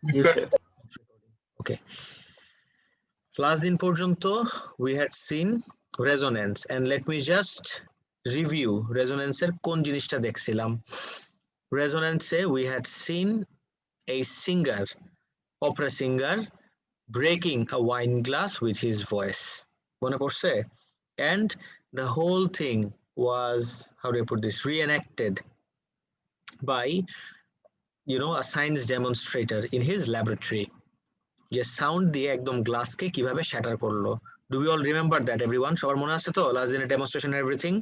Yes, sir. Okay. Last দিন পর্যন্ত we had seen resonance and let me just review resonance এর কোন জিনিসটা দেখছিলাম resonance A we had seen a singer opera singer breaking a wine glass with his voice মনে পড়ছে and the whole thing was how do I put this reenacted by a science demonstrator in his laboratory যে sound দিয়ে একদম গ্লাসকে কিভাবে shatter করলো do you all remember that everyone সবার মনে আছে তো লাস্ট দিনের demonstration everything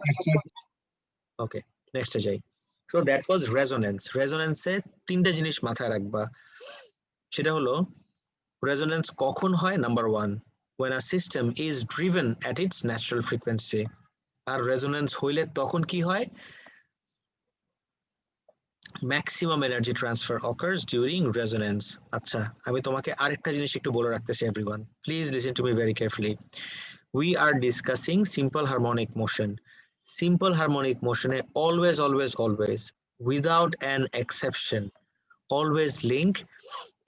Yes, sir. Okay নেক্সটে যাই সো দ্যাট ওয়াজ রেজোনেন্সে তিনটা জিনিস মাথায় রাখবা সেটা হলো রেজোনেন্স কখন হয় number one when a system is driven at its natural frequency আর রেজোনেন্স হইলে তখন কি হয় maximum energy transfer occurs during resonance আচ্ছা আমি তোমাকে আরেকটা জিনিস একটু বলে রাখতেছি everyone please listen to me very carefully we are discussing simple harmonic motion always without an exception always link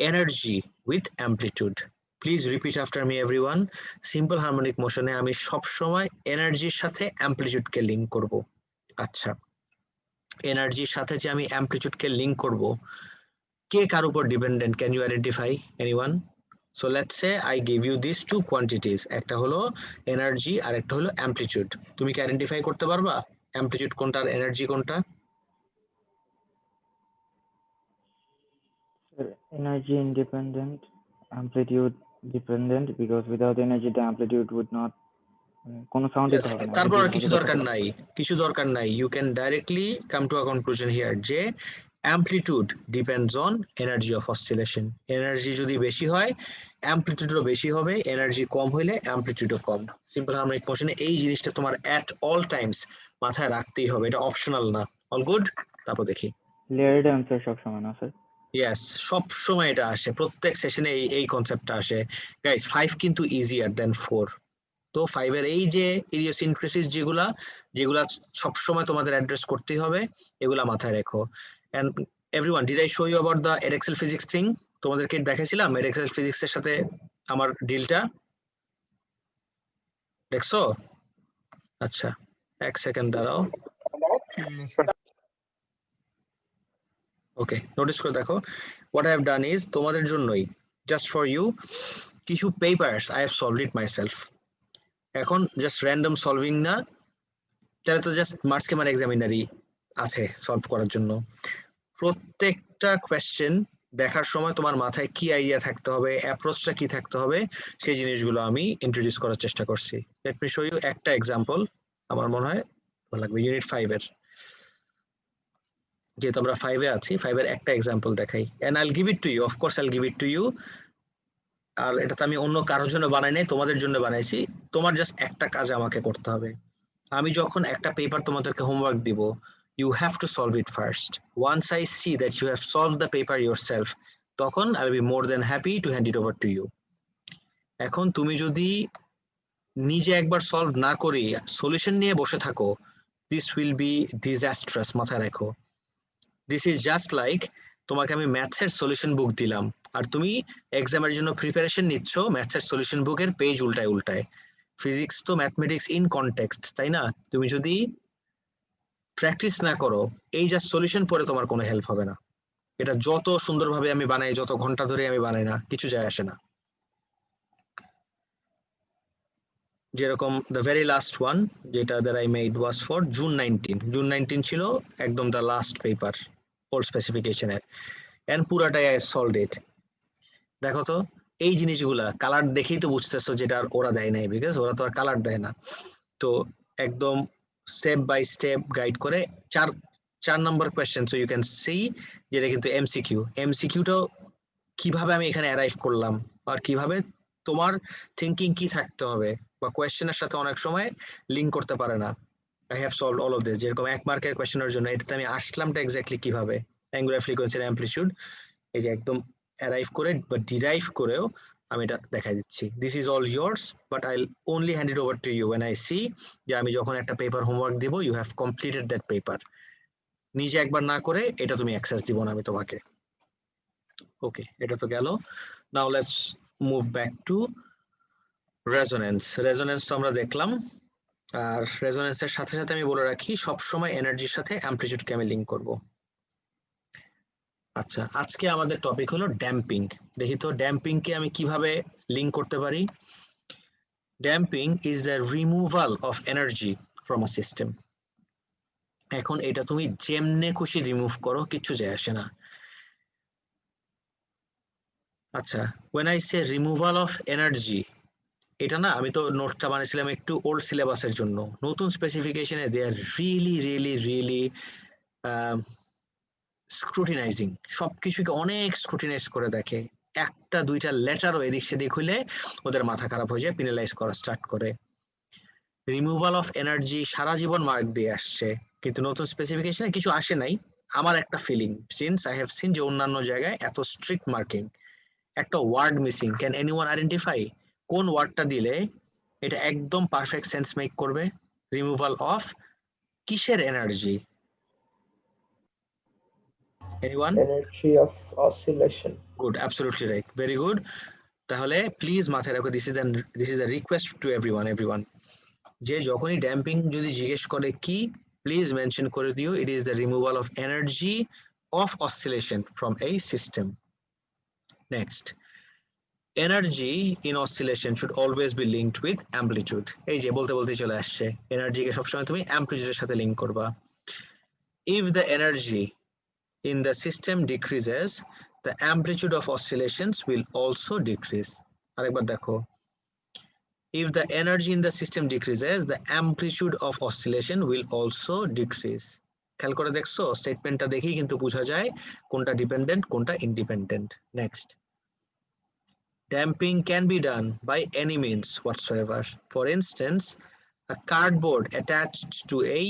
energy with amplitude please repeat after me everyone simple harmonic motion এ আমি সব সময় এনার্জির সাথে amplitude কে link করব আচ্ছা এনার্জির সাথে যে আমি amplitude কে লিংক করব কে কার উপর dependent can you identify anyone so let's say I give you this two quantities একটা হলো এনার্জি আর একটা হলো অ্যামপ্লিটিউড তুমি কি আইডেন্টিফাই করতে পারবা অ্যামপ্লিটিউড কোনটা আর এনার্জি কোনটা Energy independent, amplitude dependent, because without energy the amplitude would not কোনো সাউন্ড দিতে হবে না তারপর আর কিছু দরকার নাই you can directly come to a conclusion here যে amplitude depends on energy of oscillation energy যদি বেশি হয় অ্যামপ্লিটিউডও বেশি হবে এনার্জি কম হইলে অ্যামপ্লিটিউডও কম সিম্পল হারমোনিক মোশনে এই জিনিসটা তোমার এট অল টাইমস মাথায় রাখতেই হবে এটা অপশনাল না অল গুড তারপর দেখি লেয়ার্ড অ্যান্সার সব সময় না স্যার ইয়েস সব সময় এটা আসে প্রত্যেক সেশনে এই কনসেপ্টটা আসে গাইস 5 কিন্তু ইজিয়ার দেন 4 তো 5 এর এই যে ইডিওসিনক্রেসিস যেগুলা সব সময় তোমাদের অ্যাড্রেস করতেই হবে এগুলা মাথায় রেখো and everyone did I show you about the ADXL physics thing তোমাদেরকে দেখাইছিলাম এডএক্সএল ফিজিক্স এর সাথে আমার ডিলটা দেখছো আচ্ছা এক সেকেন্ড দাঁড়াও Yes, sir. ওকে নোটিস করে দেখো what I have done is তোমাদের জন্যই জাস্ট ফর ইউ কিছু papers I have solved it myself এখন জাস্ট র্যান্ডম সলভিং না তাহলে তো জাস্ট মার্কস কেমার এক্সামিনারই আছে সলভ করার জন্য প্রত্যেকটা কোয়েশ্চেন দেখার সময় তোমার মাথায় কি আইডিয়া থাকতে হবে অ্যাপ্রোচটা কি থাকতে হবে সেই জিনিসগুলো আমি ইন্ট্রোডিউস করার চেষ্টা করছি লেট মি শো ইউ একটা এক্সাম্পল আমার মনে হয় ভালো লাগবে ইউনিট 5 এর যেহেতু আমরা 5 এ আছি 5 এর একটা এক্সাম্পল দেখাই and I'll give it to you of course I'll give it to you আর এটা তো আমি অন্য কারোর জন্য বানাই নাই তোমাদের জন্য বানাইছি তোমার জাস্ট একটা কাজ আমাকে করতে হবে আমি যখন একটা পেপার তোমাদেরকে হোমওয়ার্ক দিব you have to solve it first once I see that you have solved the paper yourself তখন I will be more than happy to hand it over to you এখন তুমি যদি নিজে একবার সলভ না করে সলিউশন নিয়ে বসে থাকো this will be disastrous মাথায় রাখো this is just like তোমাকে আমি ম্যাথসের সলিউশন বুক দিলাম আর তুমি এক্সামের জন্য প্রিপারেশন নিচ্ছ ম্যাথসের সলিউশন বুকের পেজ উল্টায় ফিজিক্স তো ম্যাথমেটিক্স ইন কনটেক্সট তাই না তুমি যদি প্র্যাকটিস না করো এই জাস্ট সলিউশন পড়ে তোমার কোনো হেল্প হবে না এটা যত সুন্দরভাবে আমি বানাই যত ঘন্টা ধরে আমি বানাই না কিছু যায় আসে না যেরকম দ্য ভেরি লাস্ট ওয়ান যেটা that I made was for June 19 ছিল একদম দ্য লাস্ট পেপার ওর স্পেসিফিকেশনের এন্ড পুরাটাই আই সলভড ইট দেখো তো এই জিনিসগুলা কালার দেখেই তো বুঝতেছো যেটা আর ওরা দেয় নাই বিকজ ওরা তো আর কালার দেয় না তো একদম স্টেপ বাই স্টেপ গাইড করে চার number question so you can see যেটা কিন্তু এমসিকিউটাও কিভাবে আমি এখানে অ্যারাইভ করলাম আর কিভাবে তোমার থিঙ্কিং কি থাকতে হবে বা কোয়েশ্চেনের সাথে অনেক সময় লিঙ্ক করতে পারে না I have solved all of this যেরকম 1 মার্কের কোয়েশ্চেনের জন্য এটাতে আমি আসলামটা এক্স্যাক্টলি কিভাবে অ্যাঙ্গুলার ফ্রিকোয়েন্সি অ্যামপ্লিটিউড এই যে একদম অ্যারাইভ করে বা ডিরাইভ করেও আমি এটা দেখাই দিচ্ছি this is all years but I only hand it over to you when I see যে আমি যখন একটা পেপার হোমওয়ার্ক দিব you have completed that paper নিজে একবার না করে এটা তুমি অ্যাক্সেস দিব না আমি তোমাকে ওকে, এটা তো গেল। Now let's move back to resonance. Resonance তো আমরা দেখলাম, আর রেজোনেন্সের সাথে সাথে আমি বলে রাখি সবসময় এনার্জির সাথে অ্যামপ্লিটিউডকে আমি লিঙ্ক করব। আচ্ছা, আজকে আমাদের টপিক হলো ড্যাম্পিং। দেখি তো ড্যাম্পিং কে আমি কিভাবে লিঙ্ক করতে পারি। Damping is the removal of energy from a system. এখন এটা তুমি যেমনে খুশি রিমুভ করো, কিচ্ছু যায় আসে না। আচ্ছা, when I say removal of energy, এটা না আমি তো নোটটা বানিয়েছিলাম একটু ওল্ড সিলেবাসের জন্য। নতুন স্পেসিফিকেশনে দে আর রিয়েলি স্ক্রুটিনাইজিং, সবকিছুকে অনেক স্ক্রুটিনাইজ করে দেখে। একটা দুইটা লেটারও এদিক সেদিক হইলে ওদের মাথা খারাপ হয়ে যায়, পিনালাইজ করা স্টার্ট করে। রিমুভাল অফ এনার্জি সারা জীবন মার্ক দিয়ে আসছে, কিন্তু নতুন স্পেসিফিকেশনে কিছু আসে নাই। আমার একটা feeling, since I have seen যে অন্যান্য জায়গায় এত স্ট্রিক্ট মার্কিং, একটা word missing. Can anyone identify কোন ওয়ার্ডটা দিলে এটা একদম পারফেক্ট সেন্স মেক করবে? রিমুভাল অফ কিসের energy? Anyone? Energy of oscillation. Good, absolutely right, very good. তাহলে প্লিজ মাথায় রাখো, this is a request to everyone, যে যখনই ড্যাম্পিং যদি জিজ্ঞেস করে কি, প্লিজ মেনশন করে দিও it is the removal of energy of oscillation from a system. Next, energy in oscillation should always be linked with amplitude. এই যে বলতে বলতে চলে আসছে, এনার্জিকে সবসময় তুমি অ্যামপ্লিটিউডের সাথে লিংক করবা। If the energy in the system decreases, the amplitude of oscillations will also decrease. আরেকবার দেখো, if the energy in the system decreases, the amplitude of oscillation will also decrease. খেয়াল করে দেখছো, স্টেটমেন্টটা দেখেই কিন্তু বোঝা যায় কোনটা ডিপেন্ডেন্ট কোনটা independent. Next, damping can be done by any means whatsoever. For instance, a cardboard attached to a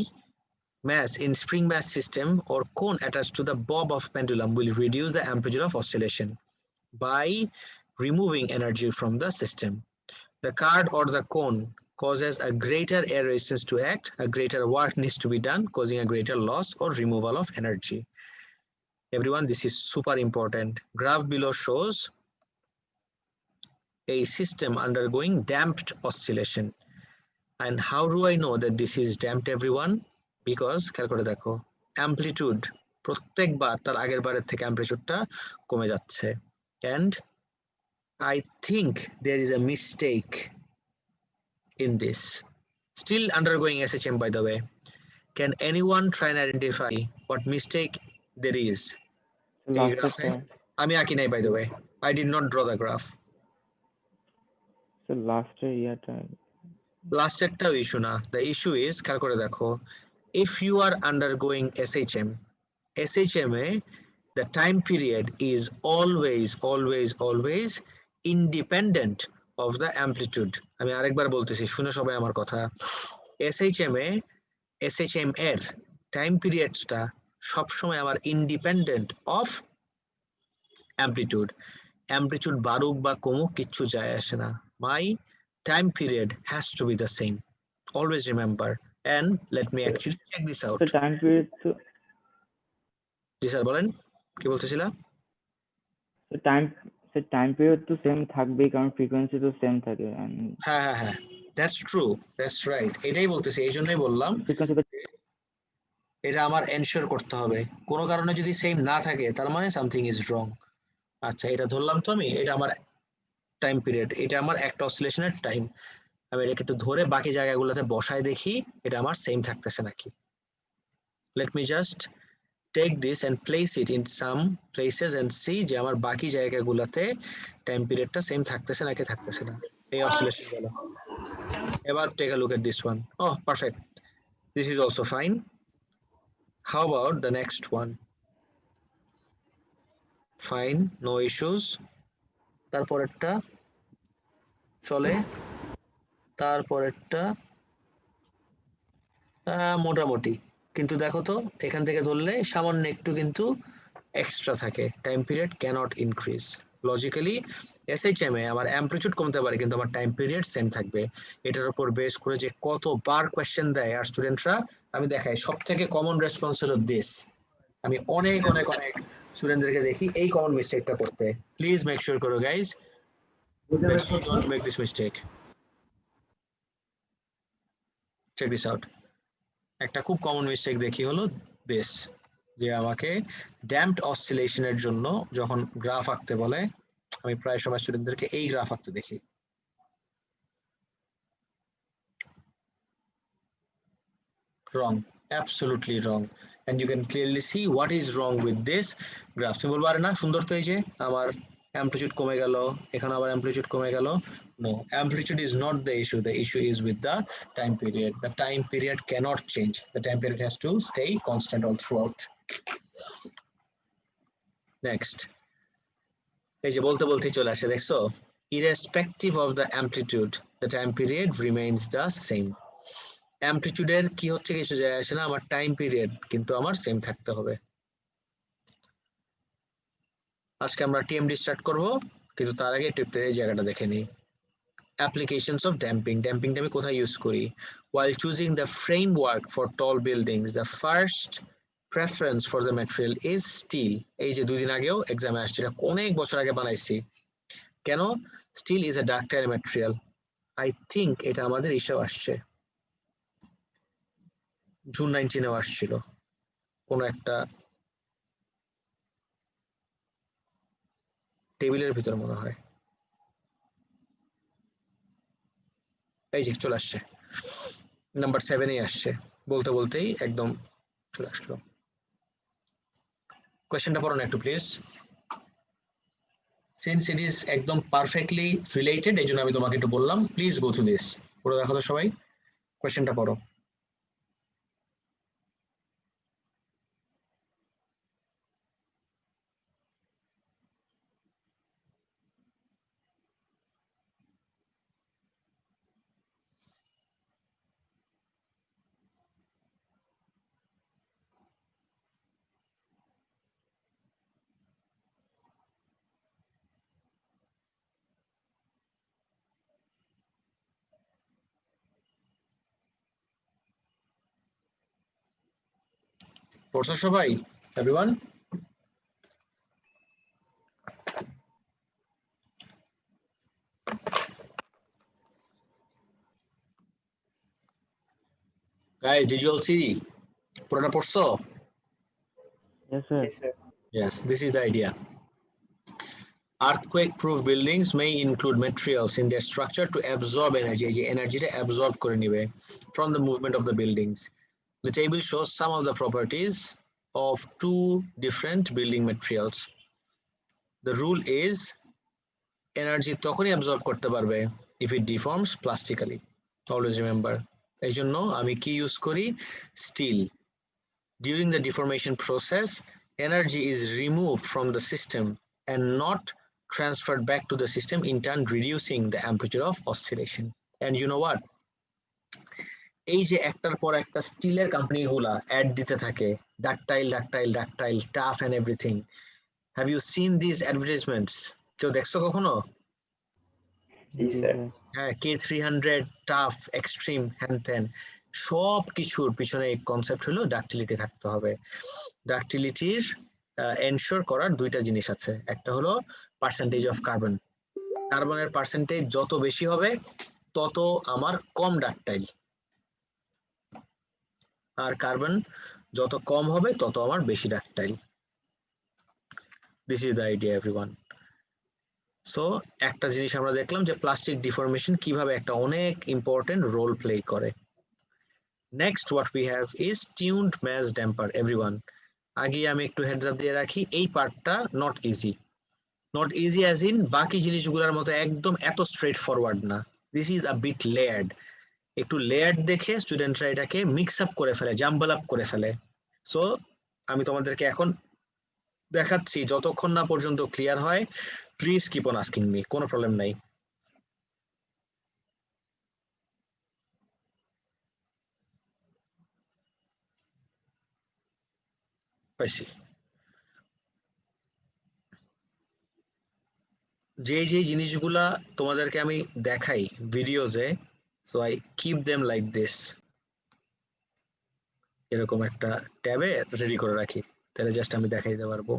mass in spring mass system or cone attached to the bob of pendulum will reduce the amplitude of oscillation by removing energy from the system. The card or the cone causes a greater air resistance to act, a greater work needs to be done, causing a greater loss or removal of energy. Everyone, this is super important. Graph below shows a system undergoing damped oscillation. And how do I know that this is damped, everyone? Because খেয়াল করে দেখো, amplitude প্রত্যেকবার তার আগের বারের থেকে অ্যামপ্লিটিউডটা কমে যাচ্ছে। And I think there is a mistake in this. Still undergoing SHM, by the way. Can anyone try and identify what mistake there is? এই গ্রাফে আমি আঁকি নাই, by the way. I did not draw the graph. So last year last একটাও issue না। The issue is, খেয়াল করে দেখো, if you are undergoing SHM A the time period is always independent of the amplitude. আমি আরেকবার বলতেছি, শুনে সবাই আমার কথা। SHM এর টাইম পিরিয়ডটা সবসময় আমার ইন্ডিপেন্ডেন্ট অফ অ্যামপ্লিটিউড বাড়ুক বা কমুক কিচ্ছু যায় আসে না। My time period has to be the same. Always remember. And let me actually check this out. So time period to G sir বলেন, কি বলতেছিলা? so time period তো সেম থাকবেই, কারণ ফ্রিকোয়েন্সি তো সেম থাকে। হ্যাঁ, that's true, that's right, এটাই বলতেছি, এই জন্যই বললাম এটা আমার এনশিওর করতে হবে। কোনো কারণে যদি সেম না থাকে তার মানে সামথিং ইজ রং। আচ্ছা, এটা ধরলাম তো আমি, এটা আমার টাইম পিরিয়ড, এটা আমার একটা অসিলেশনের টাইম। আমি এটাকে একটু ধরে বাকি জায়গাগুলোতে বসায় দেখি এটা আমার সেম থাকতেছে নাকি। Let me just take this and place it in some places and see যে আমার বাকি জায়গাগুলোতে টাইম পিরিয়ডটা সেম থাকতেছে নাকি থাকতেছে না। এই অসিলেশন গুলো এবার take a look at this one. Oh, perfect, this is also fine. How about the next one? Fine, no issues. তারপরেরটা চলে, তারপরেরটা মোটামুটি। কিন্তু দেখো তো, এখান থেকে ধরলে সামান্য একটু কিন্তু এক্সট্রা থাকে, time period can't increase. Logically SHM এ আমার অ্যামপ্লিটিউড কমতে পারে কিন্তু আমার টাইম পিরিয়ড সেম থাকবে। এটার উপর বেস করে যে কতবার কোয়েশ্চেন দেয় আর স্টুডেন্টরা, আমি দেখাই সব থেকে কমন রেসপন্স হলো দিস। আমি অনেক স্টুডেন্টদেরকে দেখি এই কমন মিস্টেকটা করতে। প্লিজ মেক শিওর করো guys, don't make this mistake. Check this out. একটা খুব কমন মিস্টেক দেখি হলো দিস, যে আমাকে ড্যাম্পড অসিলেশনের জন্য যখন গ্রাফ আঁকতে বলে, আমি প্রায় সময় স্টুডেন্টদেরকে এই গ্রাফ আঁকতে দেখি। Wrong, absolutely wrong, and you can clearly see what is wrong with this graph. তুমি বলবো আরে না সুন্দর তো, এই যে আমার অ্যামপ্লিটিউড কমে গেল, এখানে আবার অ্যামপ্লিটিউড কমে গেল। No, amplitude is not the issue. The issue is with the time period. The time period cannot change. The time period has to stay constant all throughout. Next, এই যে বলতে বলতেই চলে আসে, দেখছো? Irrespective of the amplitude, the time period remains the same. অ্যামপ্লিটিউডের কি হচ্ছে কিছু যায় আসে না, আমার টাইম পিরিয়ড কিন্তু আমার সেম থাকতে হবে। আজকে আমরা টিএমডি স্টার্ট করব, কিন্তু তার আগে একটু এই জায়গাটা দেখে নিই। Applications of damping. ড্যাম্পিংটা আমি কোথায় ইউজ করি? while choosing the framework for tall buildings, the first preference for the material is steel. এই যে দুদিন আগেও এক্সামে আসছে, এটা অনেক বছর আগে বানাইছি। কেন? Steel is a ductile material. I think এটা আমাদের ইসেও আসছে, জুন 19-এও আসছিল কোন একটা টেবিলের ভিতর মনে হয়। এই যে চলে আসছে, নাম্বার 7-এই আসছে, বলতে বলতেই একদম চলে আসলো। কোয়েশ্চেনটা পড়ো না একটু প্লিজ। সিন্স ইট ইজ একদম পারফেক্টলি রিলেটেড, এই জন্য আমি তোমাকে একটু বললাম প্লিজ গো টু দিস। পড়ে দেখো তো সবাই, কোয়েশ্চেনটা পড়ো। পড়ছো সবাই? Everyone? Guys did you all see? পুরোটা পড়ছো? Yes, sir. Yes, this is the idea. Earthquake-proof buildings may include materials in their structure to absorb energy. এই যে এনার্জিটা absorb করে নিবে from the movement of the buildings. The table shows some of the properties of two different building materials. The rule is energy তখনই absorb করতে পারবে if it deforms plastically. Always remember. এই জন্য আমি কি ইউজ করি? Steel. During the deformation process, energy is removed from the system and not transferred back to the system, in turn reducing the amplitude of oscillation. And you know what? এই যে একটার পর একটা স্টিলের কোম্পানিগুলা অ্যাড দিতে থাকে, ductile ductile ductile tough and everything. Have you seen this advertisements? কেউ দেখছো কখনো? জি স্যার। হ্যাঁ, K300 টাফ এক্সট্রিম হ্যান ত্যান, সব কিছুর পিছনে এই কনসেপ্ট হলো ডাকটিলিটি থাকতে হবে। ডাকটিলিটির এনশিওর করার দুইটা জিনিস আছে, একটা হলো পার্সেন্টেজ অফ কার্বন। কার্বনের পার্সেন্টেজ যত বেশি হবে তত আমার কম ডাকটাইল, আর কার্বন যত কম হবে তত আমার বেশি ductile. This is the idea everyone. So একটা জিনিস আমরা দেখলাম যে প্লাস্টিক ডিফরমেশন কিভাবে একটা অনেক ইম্পর্টেন্ট রোল প্লে করে। Next what we have is tuned mass damper everyone. আগে আমি একটু হেডস আপ দিয়ে রাখি, এই পার্টটা not easy. Not easy as in বাকি জিনিসগুলোর মতো একদম এত স্ট্রেট ফরওয়ার্ড না, this is a bit layered. একটু লেয়ার্ড দেখে স্টুডেন্টরা এটাকে মিক্স আপ করে ফেলে, জাম্বল আপ করে ফেলে। সো আমি তোমাদেরকে এখন দেখাচ্ছি, যতক্ষণ না পর্যন্ত ক্লিয়ার হয় please keep on asking me, কোনো প্রবলেম নাই। পাইছি। যে যে জিনিসগুলা তোমাদেরকে আমি দেখাই ভিডিওজে, so I keep them like this, এরকম একটা ট্যাবে রেডি করে রাখি। তাহলে জাস্ট আমি দেখাই দিতে পারবো।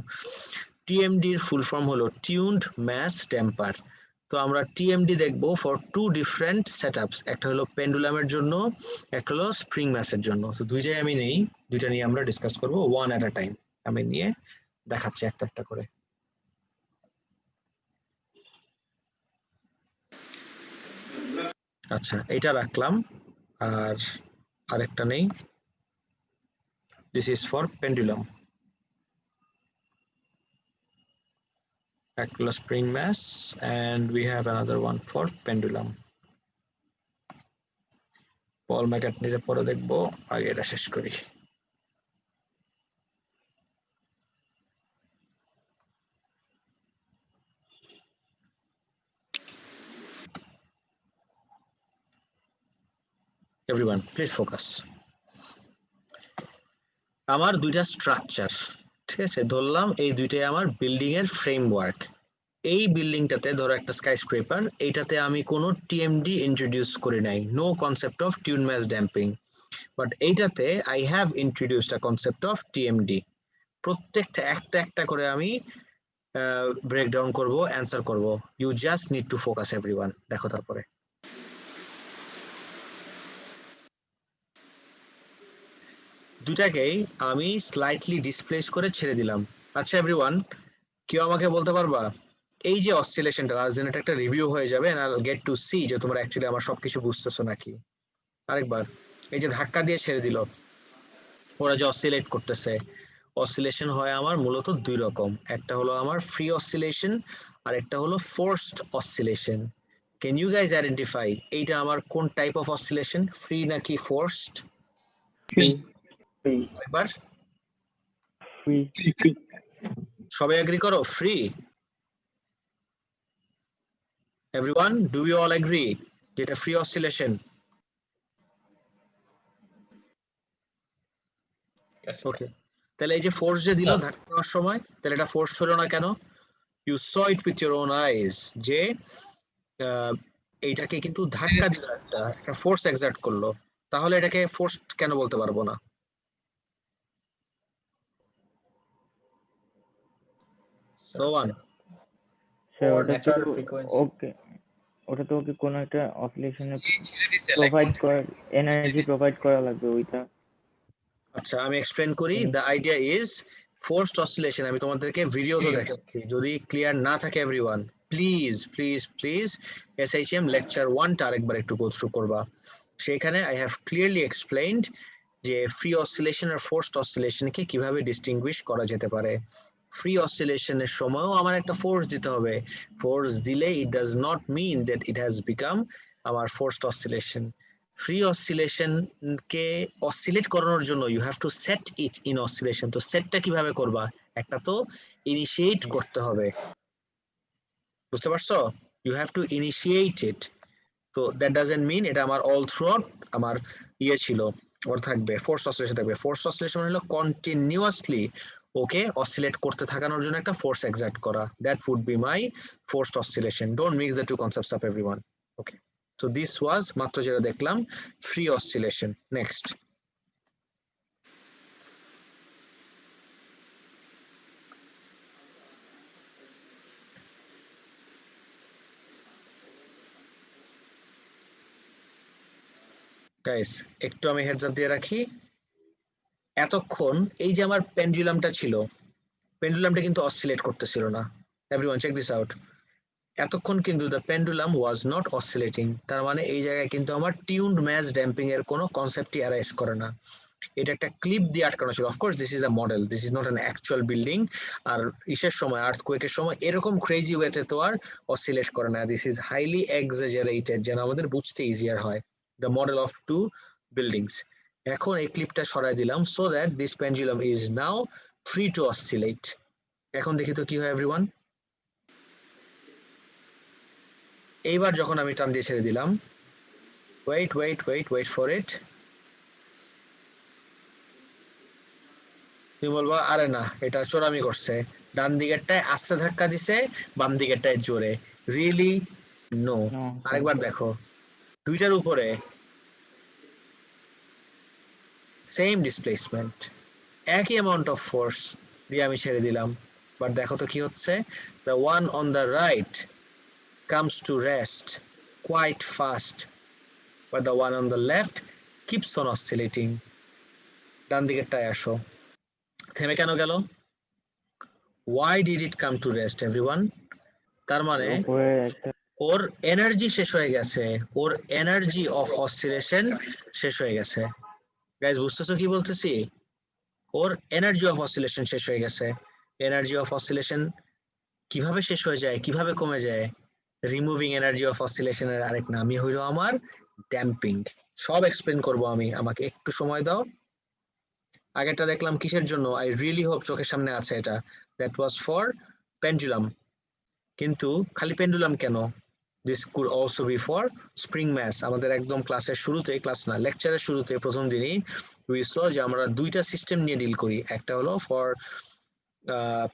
টিএমডি এর ফুল ফর্ম হলো টিউনড ম্যাস ড্যাম্পার। তো আমরা টিএমডি দেখবো ফর টু ডিফারেন্ট সেটআপস, একটা হলো পেন্ডুলামের জন্য, একটা হলো স্প্রিং ম্যাসের জন্য। তো দুইটাই আমি নেই, দুইটা নিয়ে আমরা ডিসকাস করবো ওয়ান এট আ টাইম। আমি নিয়ে দেখাচ্ছি একটা একটা করে। আচ্ছা, এটা রাখলাম, আর আরেকটা নেই, this is for pendulum. Actual spring mass, and we have another one for pendulum. পল ম্যাকার্টনির পরে দেখবো, আগে এটা শেষ করি। Everyone, please focus. আমার দুইটা স্ট্রাকচার, ঠিক আছে, ধরলাম এই দুইটাই আমার বিল্ডিং এর ফ্রেমওয়ার্ক। এই বিল্ডিংটাতে ধরো একটা স্কাই স্ক্রেপার, এইটাতে আমি কোনো টিএমডি ইন্ট্রোডিউস করি নাই, no concept of tune mass damping, but এইটাতে I have introduced a concept of TMD. প্রত্যেকটা একটা একটা করে আমি ব্রেকডাউন করব, অ্যান্সার করব। You just need to focus everyone. দেখো তারপরে দুটাকেই আমি স্লাইটলি ডিসপ্লেস করে ছেড়ে দিলাম। আচ্ছা এভরিওয়ান, কেউ আমাকে বলতে পারবা এই যে অসিলেশনটা, রাজদিন এটা একটা রিভিউ হয়ে যাবে, and I will get to see যে তোমরা অ্যাকচুয়ালি আমার সবকিছু বুঝতেছো নাকি। আরেকবার, এই যে ধাক্কা দিয়ে ছেড়ে দিল, ওরা যে অসিলেট করতেছে, অসিলেশন হয় আমার মূলত দুই রকম, একটা হলো আমার ফ্রি অসিলেশন, আর একটা হলো forced oscillation. Can you guys identify এইটা আমার কোন টাইপ অফ অসিলেশন, ফ্রি নাকি ফোর্সড? ফ্রি। একবার ফ্রি। সবাই এগ্রি করো, free? Everyone, do you all agree যেটা ফ্রি অসিলেশন? ওকে, তাহলে এই যে ফোর্স যে দিল ধাক্কা দেওয়ার সময়, তাহলে এটা ফোর্স ছিল না কেন? You saw it with your own eyes যে এইটাকে কিন্তু ধাক্কা দিল, একটা ফোর্স এক্সার্ট করলো, তাহলে এটাকে ফোর্স কেন বলতে পারবো না? No one. ওটা তো ওকে কোনো একটা অসিলেশনে প্রোভাইড করা, এনার্জি প্রোভাইড করা লাগবে ওইটা। আচ্ছা আমি এক্সপ্লেন করি। The idea is forced oscillation. আমি তোমাদেরকে ভিডিওতে দেখাচ্ছি, যদি ক্লিয়ার না থাকে everyone please please please SHM lecture 1টা আরেকবার একটু গো থ্রু করবা। সেখানে আই হ্যাভ ক্লিয়ারলি এক্সপ্লেইনড যে ফ্রি অসিলেশন আর ফোর্সড অসিলেশনকে কিভাবে ডিস্টিংগুইশ করা যেতে পারে। ফ্রি অসিলেশনের সময়ও আমার একটা ফোর্স দিতে হবে, ফোর্স দিলে it does not mean that it has become আমার ফোর্সড অসিলেশন। ফ্রি অসিলেশনকে অসিলেট করানোর জন্য you have to set it in oscillation. তো সেটটা কিভাবে করবা? একটা তো ইনিশিয়েট করতে হবে, বুঝতে পারছো? ইউ হ্যাভ টু ইনিশিয়েট ইট। তো দ্যাট ডাজন্ট মিন এটা আমার অল থ্রুআউট আমার ইয়ে ছিল, ওর থাকবে ফোর্স অসিলেশন থাকবে। ফোর্স অসিলেশন হলো কন্টিনিউয়াসলি ওকে অসিলেট করতে থাকানোর জন্য একটা ফোর্স এক্সার্ট করা, that would be my forced oscillation. Don't mix the two concepts up everyone. Okay, so this was মাত্র যেটা দেখলাম ফ্রি অসিলেশন। নেক্সট, গাইস একটু আমি হেডস আপ দিয়ে রাখি। এতক্ষণ এই যে আমার পেন্ডুলামটা ছিল, পেন্ডুলামটা কিন্তু অসিলেট করতেছিল না। Everyone check this out. এতক্ষণ কিন্তু the pendulum was not oscillating, তার মানে এই জায়গায় কিন্তু আমার টিউনড ম্যাস ড্যাম্পিং এর কোনো কনসেপ্টই অ্যারাইজ করে না। এটা একটা ক্লিপ দিয়ে আটকানো ছিল। Of course this is a model, this is not an actual building. আর ইসের সময়, আর্থকুয়েকের সময় এরকম ক্রেজি ওয়েতে তো আর অসিলেট করে না। দিস ইজ হাইলি এক্সাজারেটেড, যেন আমাদের বুঝতে ইজিয়ার হয়, the model of two buildings. এখন এই ক্লিপটা সরাই দিলাম so that this pendulum is now free to oscillate. এখন দেখি তো কি হয় এভরিওয়ান। এইবার যখন আমি টান দিয়ে ছেড়ে দিলাম, wait wait wait wait for it, তুমি বলবা আরে না এটা চোরামি করছে, ডান দিকেরটায় আস্তে ধাক্কা দিছে, বাম দিকেরটায় জোরে। Really no. আরেকবার দেখো, দুইটার উপরে সেম ডিসপ্লেসমেন্ট, একই অ্যামাউন্ট অফ ফোর্স, দিয়ে আমি ছেড়ে দিলাম, বাট দেখো তো কি হচ্ছে, the one on the right comes to rest quite fast but the one on the left keeps on oscillating. ডান দিকেরটায় আসো, থেমে কেন গেল? why did it come to rest everyone? তার মানে উপরে একটা ওর এনার্জি শেষ হয়ে গেছে, ওর এনার্জি অফ অসিলেশন শেষ হয়ে গেছে। গাইজ বুঝতেছো কি বলতেছি? ওর এনার্জি অফ অসিলেশন শেষ হয়ে গেছে। এনার্জি অফ অসিলেশন কিভাবে শেষ হয়ে যায়, কিভাবে কমে যায়? রিমুভিং এনার্জি অফ অসিলেশনের আরেক নামই হইলো আমার ড্যাম্পিং। সব এক্সপ্লেন করব আমি, আমাকে একটু সময় দাও। আগেরটা দেখলাম কিসের জন্য, আই রিয়েলি হোপ চোখের সামনে আছে এটা, দ্যাট ওয়াজ ফর পেন্ডুলাম। কিন্তু খালি পেন্ডুলাম কেন, this could also be for spring mass. আমাদের একদম ক্লাসের শুরুতে, ক্লাস না লেকচারের শুরুতে প্রথম দিনই উই স যে আমরা দুইটা সিস্টেম নিয়ে ডিল করি, একটা হলো ফর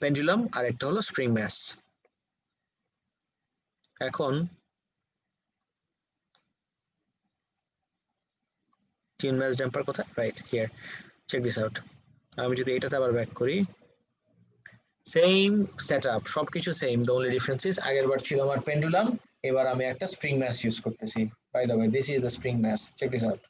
পেন্ডুলাম আর একটা হলো স্প্রিং ম্যাস। এখন টিউন ম্যাস ড্যাম্পার কোথায়? Right here, check this out. আমি যদি এটাতে আবার ব্যাক করি, সেম সেটআপ, সবকিছু same, the only difference is আগের বার ছিল আমার পেন্ডুলাম, এবার আমি একটা স্প্রিং ম্যাস ইউজ করতেছি। By the way, this is the spring mass, check this out.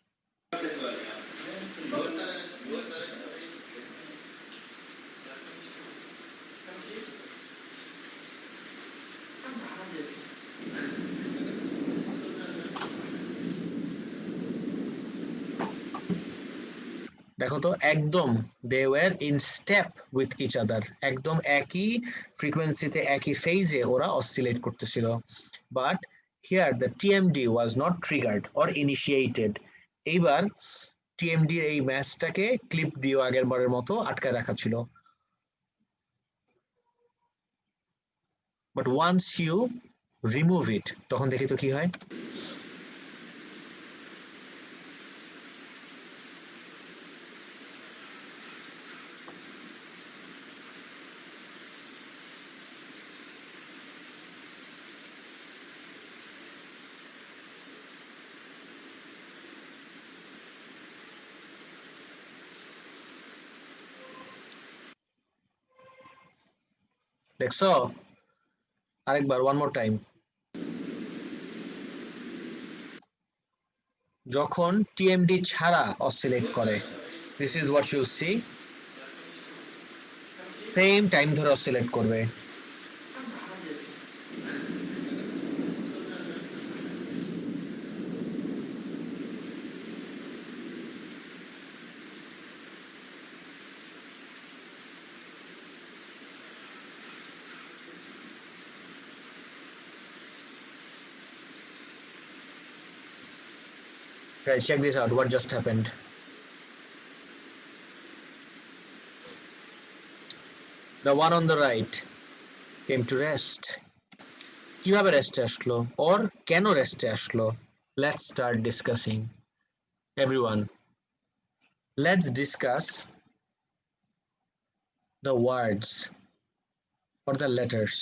দেখো তো একদম they were in step with each other, একদম একই ফ্রিকোয়েন্সিতে একই ফেজে ওরা অসিলেট করতেছিল। But here the TMD was not triggered or initiated. এইবার টিএমডি এই ম্যাচটাকে ক্লিপ দিয়েও আগের বারের মতো আটকায় রাখা ছিল। But once you remove it, তখন দেখি তো কি হয়। দেখছো? আরেকবার, ওয়ান মোর টাইম। যখন টিএমডি ছাড়া অসিলেট করে, this is what you'll see, same time ধরে অসিলেট করবে। Guys, check this out, what just happened. The one on the right came to rest. কিভাবে রেস্টে আসলো, or কেন রেস্টে আসলো? Let's start discussing. Everyone, let's discuss the words or the letters.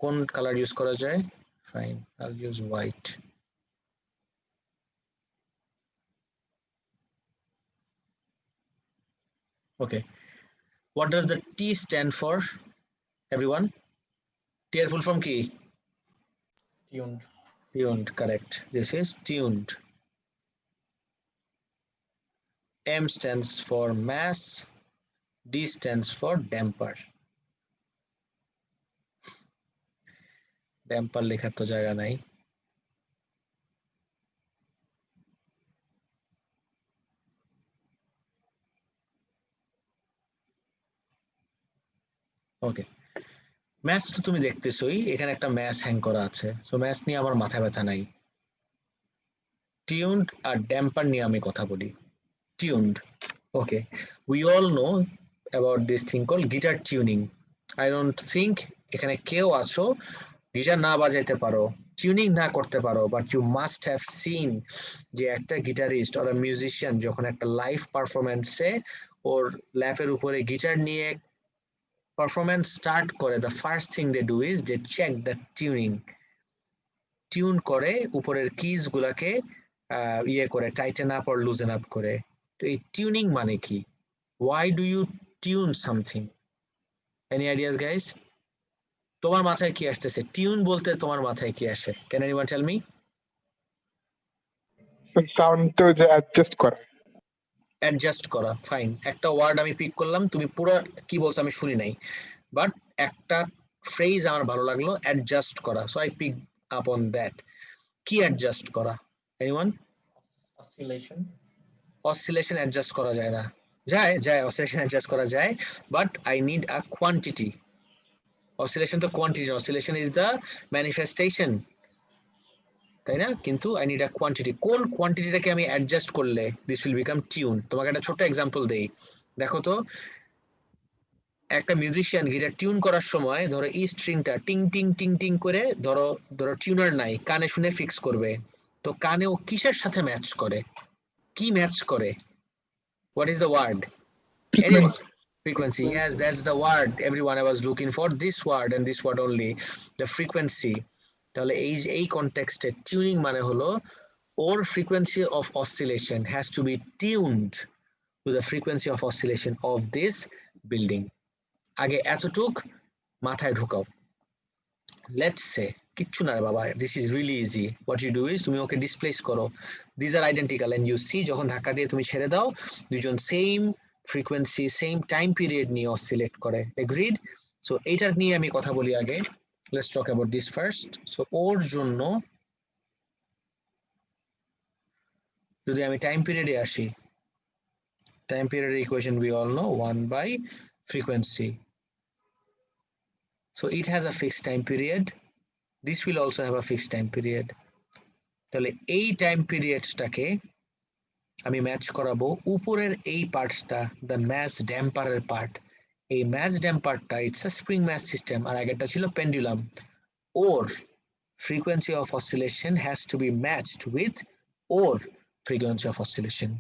কোন colour use করা যায়? Fine, I'll use white. Okay, what does the T stand for, everyone? T এর full form কি? tuned. Tuned, correct. This is tuned. M stands for mass, D stands for damper. Damper লেখার তো জায়গা নাই। ওকে, math তো তুমি দেখতেছই, এখানে একটা ম্যাথ হ্যাং করা আছে, সো ম্যাথ নিয়ে আমার মাথা ব্যথা নাই। টিউনড আর ড্যাম্পার নিয়ে আমি কথা বলি। Tuned, okay, we all know about this thing call guitar tuning. I don't think এখানে কেউ আছো গিটার না বাজাইতে পারো, টিউনিং না করতে পারো, but you must have seen যে একটা গিটারিস্ট অর মিউজিশিয়ান যখন একটা লাইভ পারফরমেন্সে ওর ল্যাপের উপরে গিটার নিয়ে পারফরমেন্স স্টার্ট করে, the first thing they do is they check the tuning. Tune করে উপরের কিজ গুলাকে ইয়ে করে tighten up or loosen up করে। তো এই টিউনিং মানে কি? Why do you tune something. Any ideas, guys? তোমার মাথায় কি আসতেছে? টিউন বলতে তোমার মাথায় কি আসে? Can anyone tell me? Sound তো যে অ্যাডজাস্ট করা। অ্যাডজাস্ট করা, ফাইন। একটা ওয়ার্ড আমি পিক করলাম, তুমি পুরো কি বলছো আমি শুনি নাই, বাট একটা ফ্রেজ আমার ভালো লাগলো, অ্যাডজাস্ট করা, so I pick up on that. কি অ্যাডজাস্ট করা? এনিওয়ান? Oscillation. অসিলেশন অ্যাডজাস্ট করা যায় না। যায় অসিলেশন অ্যাডজাস্ট করা যায়, but I need a quantity. Oscillation তো quantity, oscillation is the manifestation, তাই না? কিন্তু আই নিড আ কোয়ান্টিটি। কোন কোয়ান্টিটিটাকে আমি অ্যাডজাস্ট করলে দিস উইল বিকাম টিউন? তোমাকে একটা ছোট এক্সাম্পল দেই, দেখো তো। একটা মিউজিশিয়ান গিটার টিউন করার সময় ধরো ই স্ট্রিংটা টিং টিং টিং টিং করে, ধরো টিউনার নাই, কানে শুনে ফিক্স করবে, তো কানে ও কিসের সাথে ম্যাচ করে? কি ম্যাচ করে? What is the word? Anyone? Frequency. Yes, that's the word everyone I was looking for. This word and this word only. The frequency. তাহলে এই কনটেক্সটে টিউনিং মানে হলো or frequency of oscillation has to be tuned to the frequency of oscillation of this building. আগে এতটুক মাথায় ঢুকাও। Let's say কিচ্ছু না রে বাবা, this is really easy. What you do is তুমি ওকে ডিসপ্লেস করো, these are identical and you see যখন ধাক্কা দিয়ে তুমি ছেড়ে দাও, দুইজন same frequency same time period নিয়ে অসিলেট করে। এগ্রিড? সো এইটার নিয়ে আমি কথা বলি আগে। Let's talk about this first. So ওর জন্য যদি আমি টাইম পিরিয়ডে আসি, time period equation we all know 1 by frequency. So it has a fixed time period. This will also have a fixed time period. তাহলে এই টাইম পিরিয়ডটাকে আমি match করাবো উপরের এই পার্টটা, দ্য ম্যাচ ড্যাম্পারের পার্ট। এই ম্যাচ ড্যাম্পারটা it's a spring mass system, আর আগেরটা ছিল পেন্ডুলাম। ওর frequency of oscillation has to be matched with or frequency of oscillation.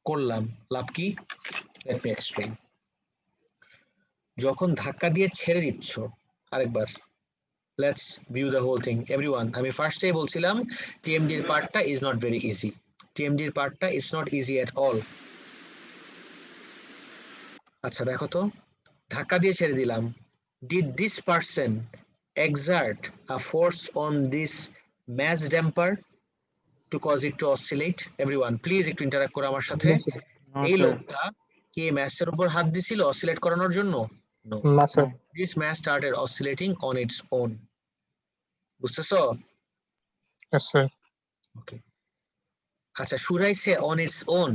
করলাম, লাভ কি? Let me explain. যখন ধাক্কা দিয়ে ছেড়ে দিচ্ছ, আরেকবার let's view the whole thing. Everyone, আমি ফার্স্টেই বলছিলাম TMD এর পার্টটা is not very easy. TMD এর পার্টটা is not easy at all. আচ্ছা দেখো তো, ধাক্কা দিয়ে ছেড়ে দিলাম, did this person exert a force on this mass damper to cause it to oscillate? Everyone please একটু ইন্টারঅ্যাক্ট করো আমার সাথে। এই লোকটা কি ম্যাচের উপর হাত দিছিল অসিলেট করানোর জন্য? নো, না sir. this mass started oscillating on its own. বুঝতেছো? Yes sir. Okay. আচ্ছা, should I say on its own?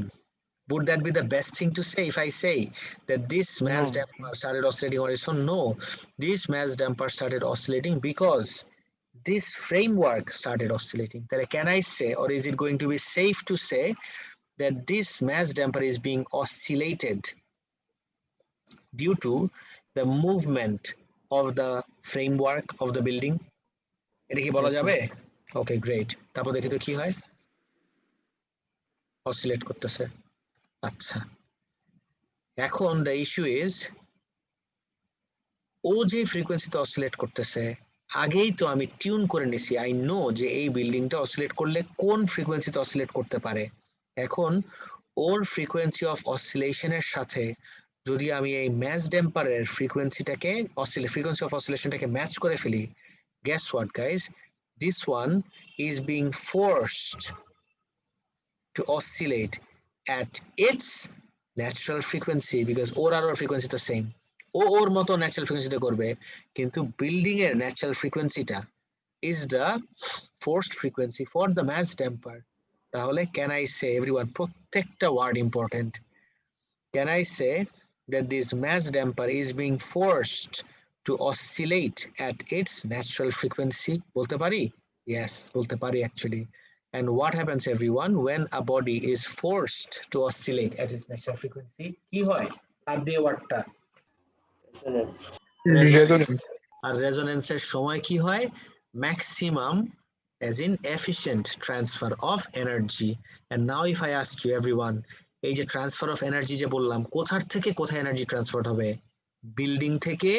Would that be the best thing to say if I say that this mass No. damper started oscillating on its own? No, this mass damper started oscillating because this framework started oscillating. Then can I say, or is it going to be safe to say that this mass damper is being oscillated due to the movement of the framework of the building? এটা কি বলা যাবে? Okay, great. তারপর দেখি তো কি হয়, oscillate করতেছে। আচ্ছা, এখন the issue is ও যে ফ্রিকোয়েন্সিতে অসিলেট করতেছে, আগেই তো আমি টিউন করে নিছি, আই নো যে এই বিল্ডিংটা অসিলেট করলে কোন ফ্রিকোয়েন্সিতে অসিলেট করতে পারে। এখন ওর ফ্রিকোয়েন্সি অফ অসিলেশনের সাথে যদি আমি এই ম্যাচ ড্যাম্পারের ফ্রিকোয়েন্সিটাকে ফ্রিকোয়েন্সি অফ অসিলেশনটাকে ম্যাচ করে ফেলি, guess what guys, this one is being forced to oscillate at its natural frequency because ওর আর ওর ফ্রিকোয়েন্সি তো সেম। ও ওর মতো ন্যাচারাল ফ্রিকোয়েন্সিতে করবে, কিন্তু বিল্ডিং এর ন্যাচারাল ফ্রিকোয়েন্সিটা is the forced frequency for the mass damper. তাহলে ক্যান আই সে, এভরিওয়ান প্রত্যেকটা word important, can I say that this mass damper is being forced to oscillate at its natural frequency? বলতে পারি? Yes, বলতে পারি actually. And what happens everyone when a body is forced to oscillate at its natural frequency? কি হয়? আর দিয়ে ওয়ার্ডটা Resonance. আর রেজোনেন্সের সময় কি হয়? Maximum as in efficient transfer of energy. And now if I ask you everyone, এই যে transfer of energy যে বললাম, কোথার থেকে কোথায় এনার্জি ট্রান্সফার হবে? বিল্ডিং থেকে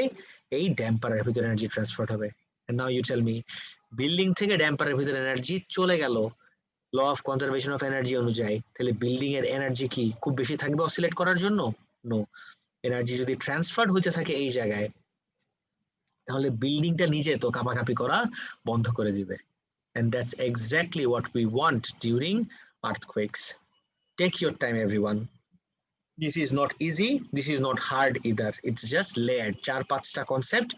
এই ড্যাম্পারের ভিতরে এনার্জি ট্রান্সফার হবে। And now you tell me, building থেকে ড্যাম্পারের ভিতরে এনার্জি চলে গেল law of conservation of energy অনুযায়ী, তাহলে বিল্ডিং এর এনার্জি কি খুব বেশি থাকবে অসিলেট করার জন্য? নো, এনার্জি যদি ট্রান্সফার হতে থাকে এই জায়গায়, তাহলে বিল্ডিংটা নিজে তো কাঁপাকাঁপি করা বন্ধ করে দিবে। And that's exactly what we want during earthquakes. Take your time, everyone. This is not easy. This is not hard either. It's just layered. 4-5টা কনসেপ্ট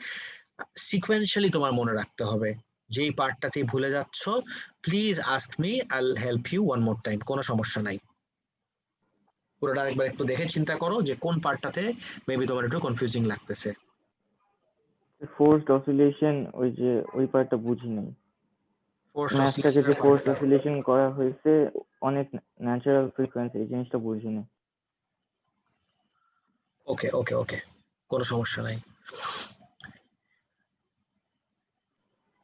সিকোয়েন্সিয়ালি তোমার মনে রাখতে হবে। যেই পার্টটাতে ভুলে যাচ্ছ, please ask me, I'll help you one more time. কোনো সমস্যা নাই, পুরোটা আরেকবার একটু দেখে চিন্তা করো যে কোন পার্টটাতে মেবি তোমার একটু কনফিউজিং লাগতেছে। ফোর্সড অসিলেশন, ওই পার্টটা বুঝি নাই। ম্যাথটাকে যে ফোর্স অসিলেশন করা হয়েছে অনেক ন্যাচারাল ফ্রিকোয়েন্সি, এই জিনিসটা বুঝি না। ওকে ওকে ওকে, কোনো সমস্যা নাই।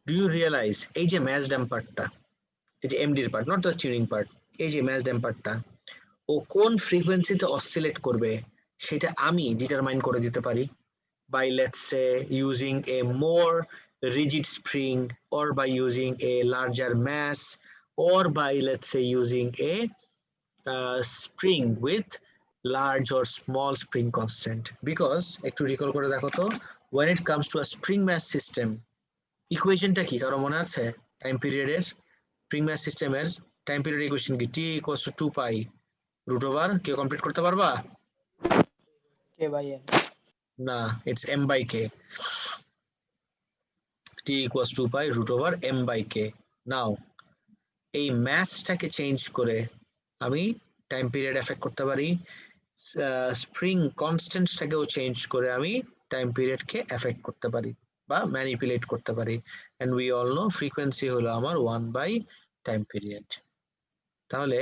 ডু ইউ রিয়েলাইজ এই যে ম্যাচ ড্যাম্পারটা, এই যে এমডির part, not the tuning part, এই যে ম্যাচ ড্যাম্পারটা ও কোন ফ্রিকোয়েন্সিতে অসিলেট করবে সেটা আমি ডিটারমাইন করে দিতে পারি by, let's say, using a more rigid spring, or by using a larger mass, or by, let's say, using a spring with large or small spring constant. Because একটু recall করে দেখো তো, when it comes to a spring mass system, ইকুয়েশনটা কি কারো মনে আছে? Time পিরিয়ডের spring মাস সিস্টেমের টাইম পিরিয়ড ইকুয়েশন কি? T equals to 2 pi root over, কেউ কমপ্লিট করতে পারবা? K by N. না, it's M by K. t equals 2 pi root over m by k. Now এই ম্যাসটাকে চেঞ্জ করে আমি টাইম পিরিয়ড এফেক্ট করতে পারি, স্প্রিং কনস্ট্যান্টটাকেও চেঞ্জ করে আমি টাইম পিরিয়ডকে এফেক্ট করতে পারি বা ম্যানিপুলেট করতে পারি। And we all know frequency হলো আমার 1 বাই টাইম পিরিয়ড। তাহলে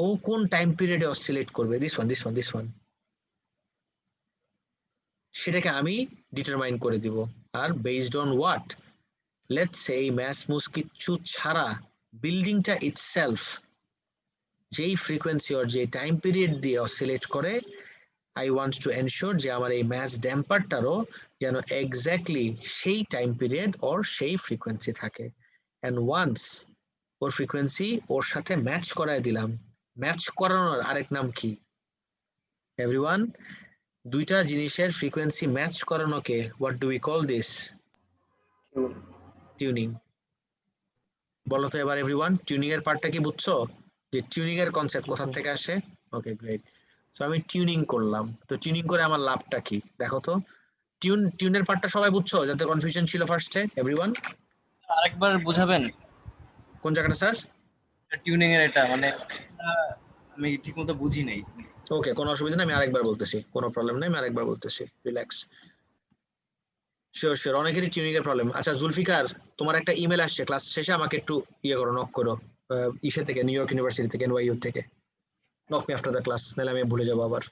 ও কোন টাইম পিরিয়ডে অসিলেট করবে, দিস ওয়ান, সেটাকে আমি ডিটারমাইন করে দিব। আর based on what? Let's say এই ম্যাস মুস কিচ্ছু ছাড়া বিল্ডিংটা ইটসেলফ যেই ফ্রিকোয়েন্সি ওর যে টাইম পিরিয়ড দিয়ে অসিলেট করে, আই ওয়ান্ট টু এনশিওর যে আমার এই ম্যাস ড্যাম্পারটারও যেন এক্স্যাক্টলি সেই টাইম পিরিয়ড ওর সেই ফ্রিকোয়েন্সি থাকে। অ্যান্ড ওয়ান্স ওর ফ্রিকোয়েন্সি ওর সাথে ম্যাচ করায় দিলাম, ম্যাচ করানোর আরেক নাম কি এভরিওয়ান? দুইটা জিনিসের ফ্রিকোয়েন্সি ম্যাচ করানোকে what do we call this? Tuning. বলো তো এবার এভরিওয়ান, টিউনিং এর পার্টটা কি বুঝছো? যে টিউনিং এর কনসেপ্ট কোথা থেকে আসে? Okay great. সো আমি টিউনিং করলাম, তো টিউনিং করে আমার লাভটা কি দেখো তো। টিউনের পার্টটা সবাই বুঝছো? যাতে কনফিউশন ছিল ফার্স্টে এভরিওয়ান। আরেকবার বুঝাবেন কোন জায়গাটা স্যার? টিউনিং এর এটা মানে আমি ঠিকমতো বুঝি নাই। ওকে, কোনো অসুবিধা নেই, আমি আরেকবার বলতেছি, কোনো প্রবলেম নেই, আমি আরেকবার বলতেছি, রিল্যাক্স। শিওর শিওর, অনেকেরই টিউনিং এর প্রবলেম। আচ্ছা জুলফিকার, তোমার একটা ইমেল আসছে ক্লাস শেষে, আমাকে একটু ইয়ে করো, নক করো ইসে থেকে, নিউ ইয়র্ক ইউনিভার্সিটি থেকে, এনওয়াইইউ থেকে। Knock me after the class, নাহলে আমি ভুলে যাবো আবার।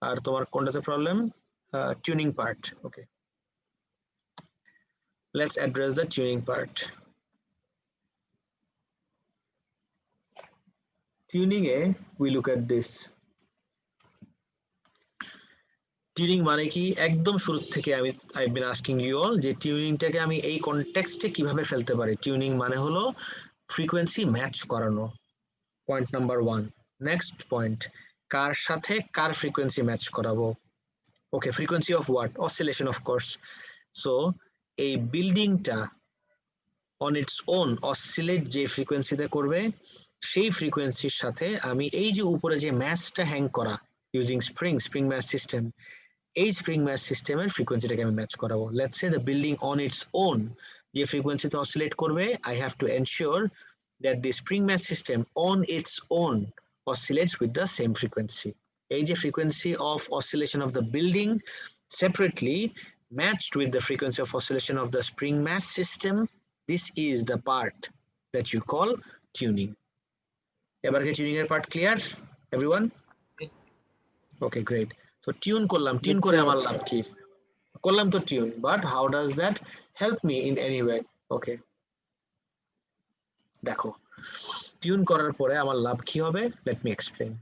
আর তোমার কোনটাতে problem? Tuning part. Okay, let's address the tuning part. Tuning এ we look at this. Tuning মানে কি? একদম শুরু থেকে I been asking you all যে টিউনিংটাকে আমি এই কনটেক্সটে কিভাবে ফেলতে পারি। টিউনিং মানে হলো ফ্রিকোয়েন্সি ম্যাচ করানো, পয়েন্ট নাম্বার 1। নেক্সট পয়েন্ট, কার সাথে কার ফ্রিকোয়েন্সি ম্যাচ করাবো? Okay, frequency of what? Oscillation of course. So এই বিল্ডিংটা অন ইটস ওন অসিলেট যে ফ্রিকোয়েন্সিতে করবে, সেই ফ্রিকোয়েন্সির সাথে আমি এই যে উপরে যে ম্যাচটা হ্যাং করা ইউজিং স্প্রিং ম্যাচ সিস্টেম, এই স্প্রিং ম্যাচ সিস্টেমের ফ্রিকোয়েন্সিটাকে আমি ম্যাচ করাবো। Let's say the building on its own যে ফ্রিকোয়েন্সিতে অসিলেট করবে, I have to ensure that the spring mass system on its own oscillates with the same frequency. এই যে frequency of oscillation of the building separately matched with the frequency of oscillation of the spring mass system, this is the part that you call tuning. এবার কি tuning এর part clear everyone? Yes. Okay, great. So tune করলাম, tune করে আমার লাভ কি? করলাম তো tune, but how does that help me in any way? Okay, দেখো টিউন করার পরে আমার লাভ কি হবে, লেট মি এক্সপ্লেইন।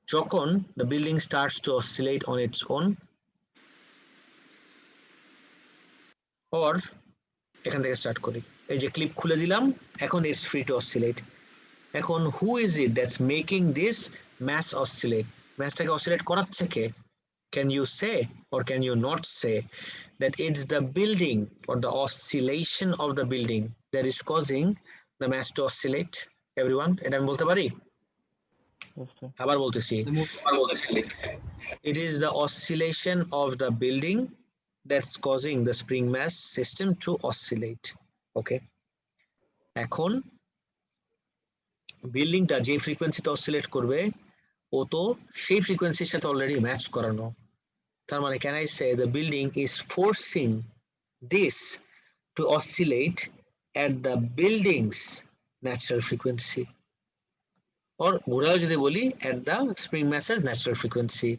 যখন the building starts to oscillate on its own, or এখান থেকে স্টার্ট করি, এই যে ক্লিপ খুলে দিলাম, এখন it's free to oscillate। এখন who is it that's making this mass oscillate? ম্যাচটাকে অসিলেট করাচ্ছে কে? Can you say or can you not say that it's the building or the oscillation of the building that is causing the mass to oscillate? Everyone, এটা আমি বলতে পারি? Yes, sir. আবার বলতেছি, it is the oscillation of the building that's causing the spring mass system to oscillate. Okay, এখন বিল্ডিংটা যে ফ্রিকোয়েন্সিতে অসিলেট করবে ও তো সেই ফ্রিকোয়েন্সির সাথে অলরেডি ম্যাচ করানো। তার মানে can I say the building is forcing this to oscillate at the building's natural frequency, or ঘুরাও যদি বলি at the spring mass's natural frequency.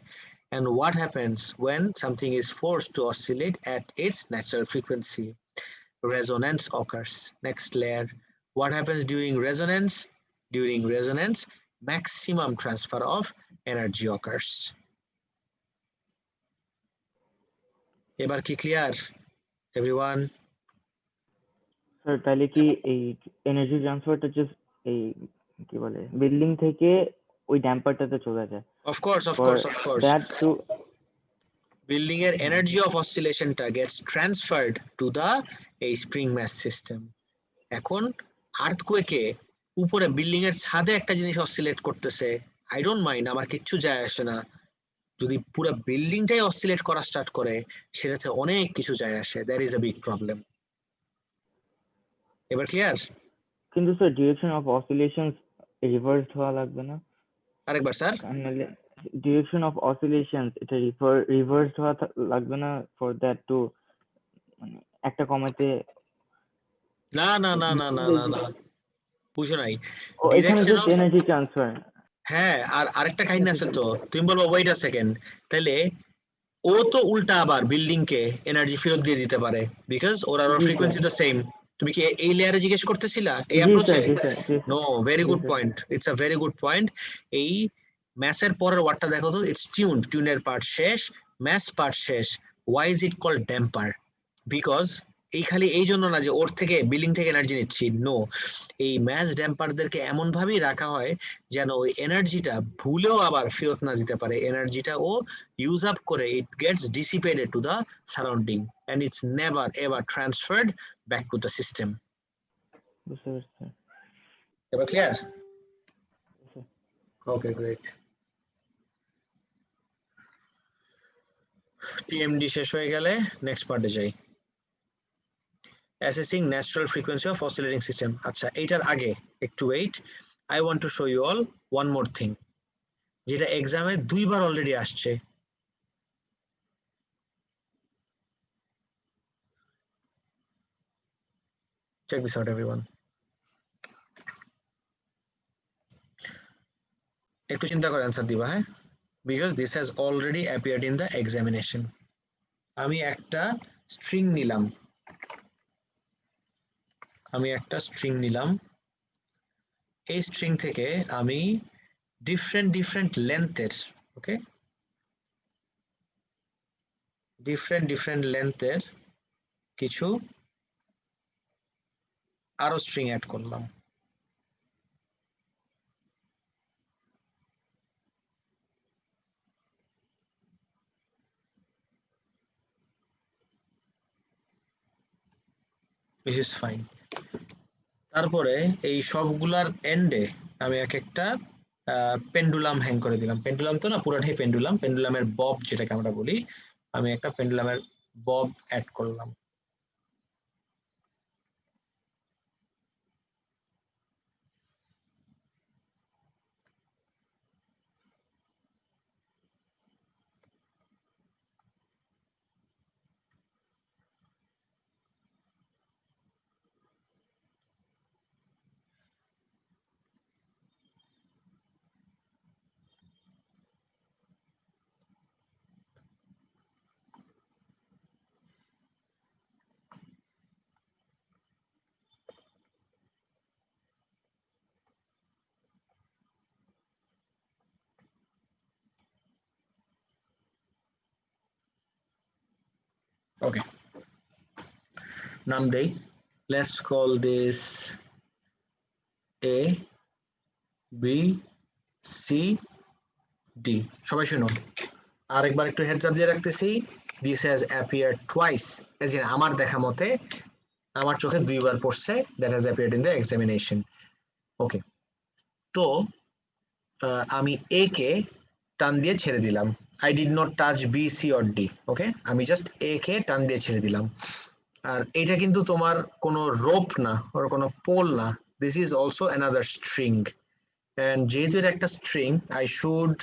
And what happens when something is forced to oscillate at its natural frequency? Resonance occurs. Next layer. What happens during resonance? During resonance, maximum transfer of energy occurs. এবার কি clear everyone? Sir তাহলে কি এই energy ট্রান্সফারটা just এই কি বলে building থেকে ওই ড্যাম্পারটাতে চলে যায়? Of course, of For course, of course. that to Building এর energy of oscillation টা gets transferred to the a spring mass system. এখন আর্থকোয়েকে উপরে বিল্ডিং এর ছাদে একটা জিনিস অসিলেট করতেছে, আই ডোন্ট মাইন্ড, আমার কিচ্ছু যায় আসে না। যদি পুরো বিল্ডিংটাই অসিলেট করা স্টার্ট করে সেটাতে অনেক কিছু যায় আসে, that is a big problem. এবার ক্লিয়ার? কিন্তু sir direction of oscillation reversed হওয়া লাগবে না? আরেকবার স্যার। ডিরেকশন অফ অসিলেশন এটা রিভার্সড হওয়া লাগবে না ফর দ্যাট টু মানে একটা কমাতে? না না না না না না না, বুঝো নাই। ও এখানে জাস্ট এনার্জি ট্রান্সফার। হ্যাঁ, আর আরেকটা কাহিনী আছে তো, তুমি বলবো ওয়েট আ সেকেন্ড, তাহলে ও তো উল্টা আবার বিল্ডিং কে এনার্জি ফেরত দিয়ে দিতে পারে, বিকজ ওর আর ফ্রিকোয়েন্সি তো সেম। তুমি কি এই লেয়ারে জিজ্ঞেস করতেছিলা এই অ্যাপ্রোচে? No, very good point, it's a very good point. এই ম্যাসের পরের ওয়ার্ডটা দেখো তো, ইটস টিউন, টিউনের পার্ট শেষ, ম্যাস পার্ট শেষ। Why is it called damper? Because এই খালি এই জন্য না যে ওর থেকে বিল্ডিং থেকে এনার্জি নিচ্ছি, নো, এই ম্যাস ড্যাম্পারদেরকে এমন ভাবেই রাখা হয় যেন ওই এনার্জিটা ভুলেও আবার ফেরত না দিতে পারে। এনার্জিটা ও ইউজ আপ করে it gets dissipated to the surrounding and it's never ever transferred back to the system. বুঝতে পারছি। এবার ক্লিয়ার? ওকে, গ্রেট। টিএমডি শেষ হয়ে গেলে নেক্সট পার্টে যাই। Assessing natural frequency of oscillating system. আচ্ছা, এইটার আগে একটু wait, I want to show you all one more thing, যেটা এক্সামে দুইবার অলরেডি আসছে। Check this out everyone. একটু চিন্তা করে অ্যান্সার দিবা, হ্যাঁ, because this has already appeared in the examination. আমি একটা স্ট্রিং নিলাম, এই স্ট্রিং থেকে আমি ডিফারেন্ট লেন্থের, ওকে, ডিফারেন্ট লেন্থের কিছু আরো স্ট্রিং অ্যাড করলাম। which is fine. তারপরে এই সবগুলার এন্ডে আমি এক একটা পেন্ডুলাম হ্যাং করে দিলাম। পেন্ডুলাম তো না, পুরাটাই পেন্ডুলাম, পেন্ডুলামের বব যেটাকে আমরা বলি, আমি একটা পেন্ডুলামের বব অ্যাড করলাম। Okay, নাম দেই, let's call this A, B, C D. সবাই শুনো, আরেকবার একটু হেডস আপ দিয়ে রাখতেছি। দিস হ্যাজ অ্যাপিয়ার্ড টুয়াইস, এই যে আমার দেখা মতে আমার চোখে দুইবার পড়ছে, that has appeared in the examination. Okay, তো আমি এ কে টান দিয়ে ছেড়ে দিলাম। I did not touch B C or D. Okay, আমি জাস্ট এ কে টান দিয়ে ছেড়ে দিলাম। আর এটা কিন্তু তোমার কোনো রোপ না, ওর কোনো পোল না, this is also another string. And যেহেতু এটা একটা string, I should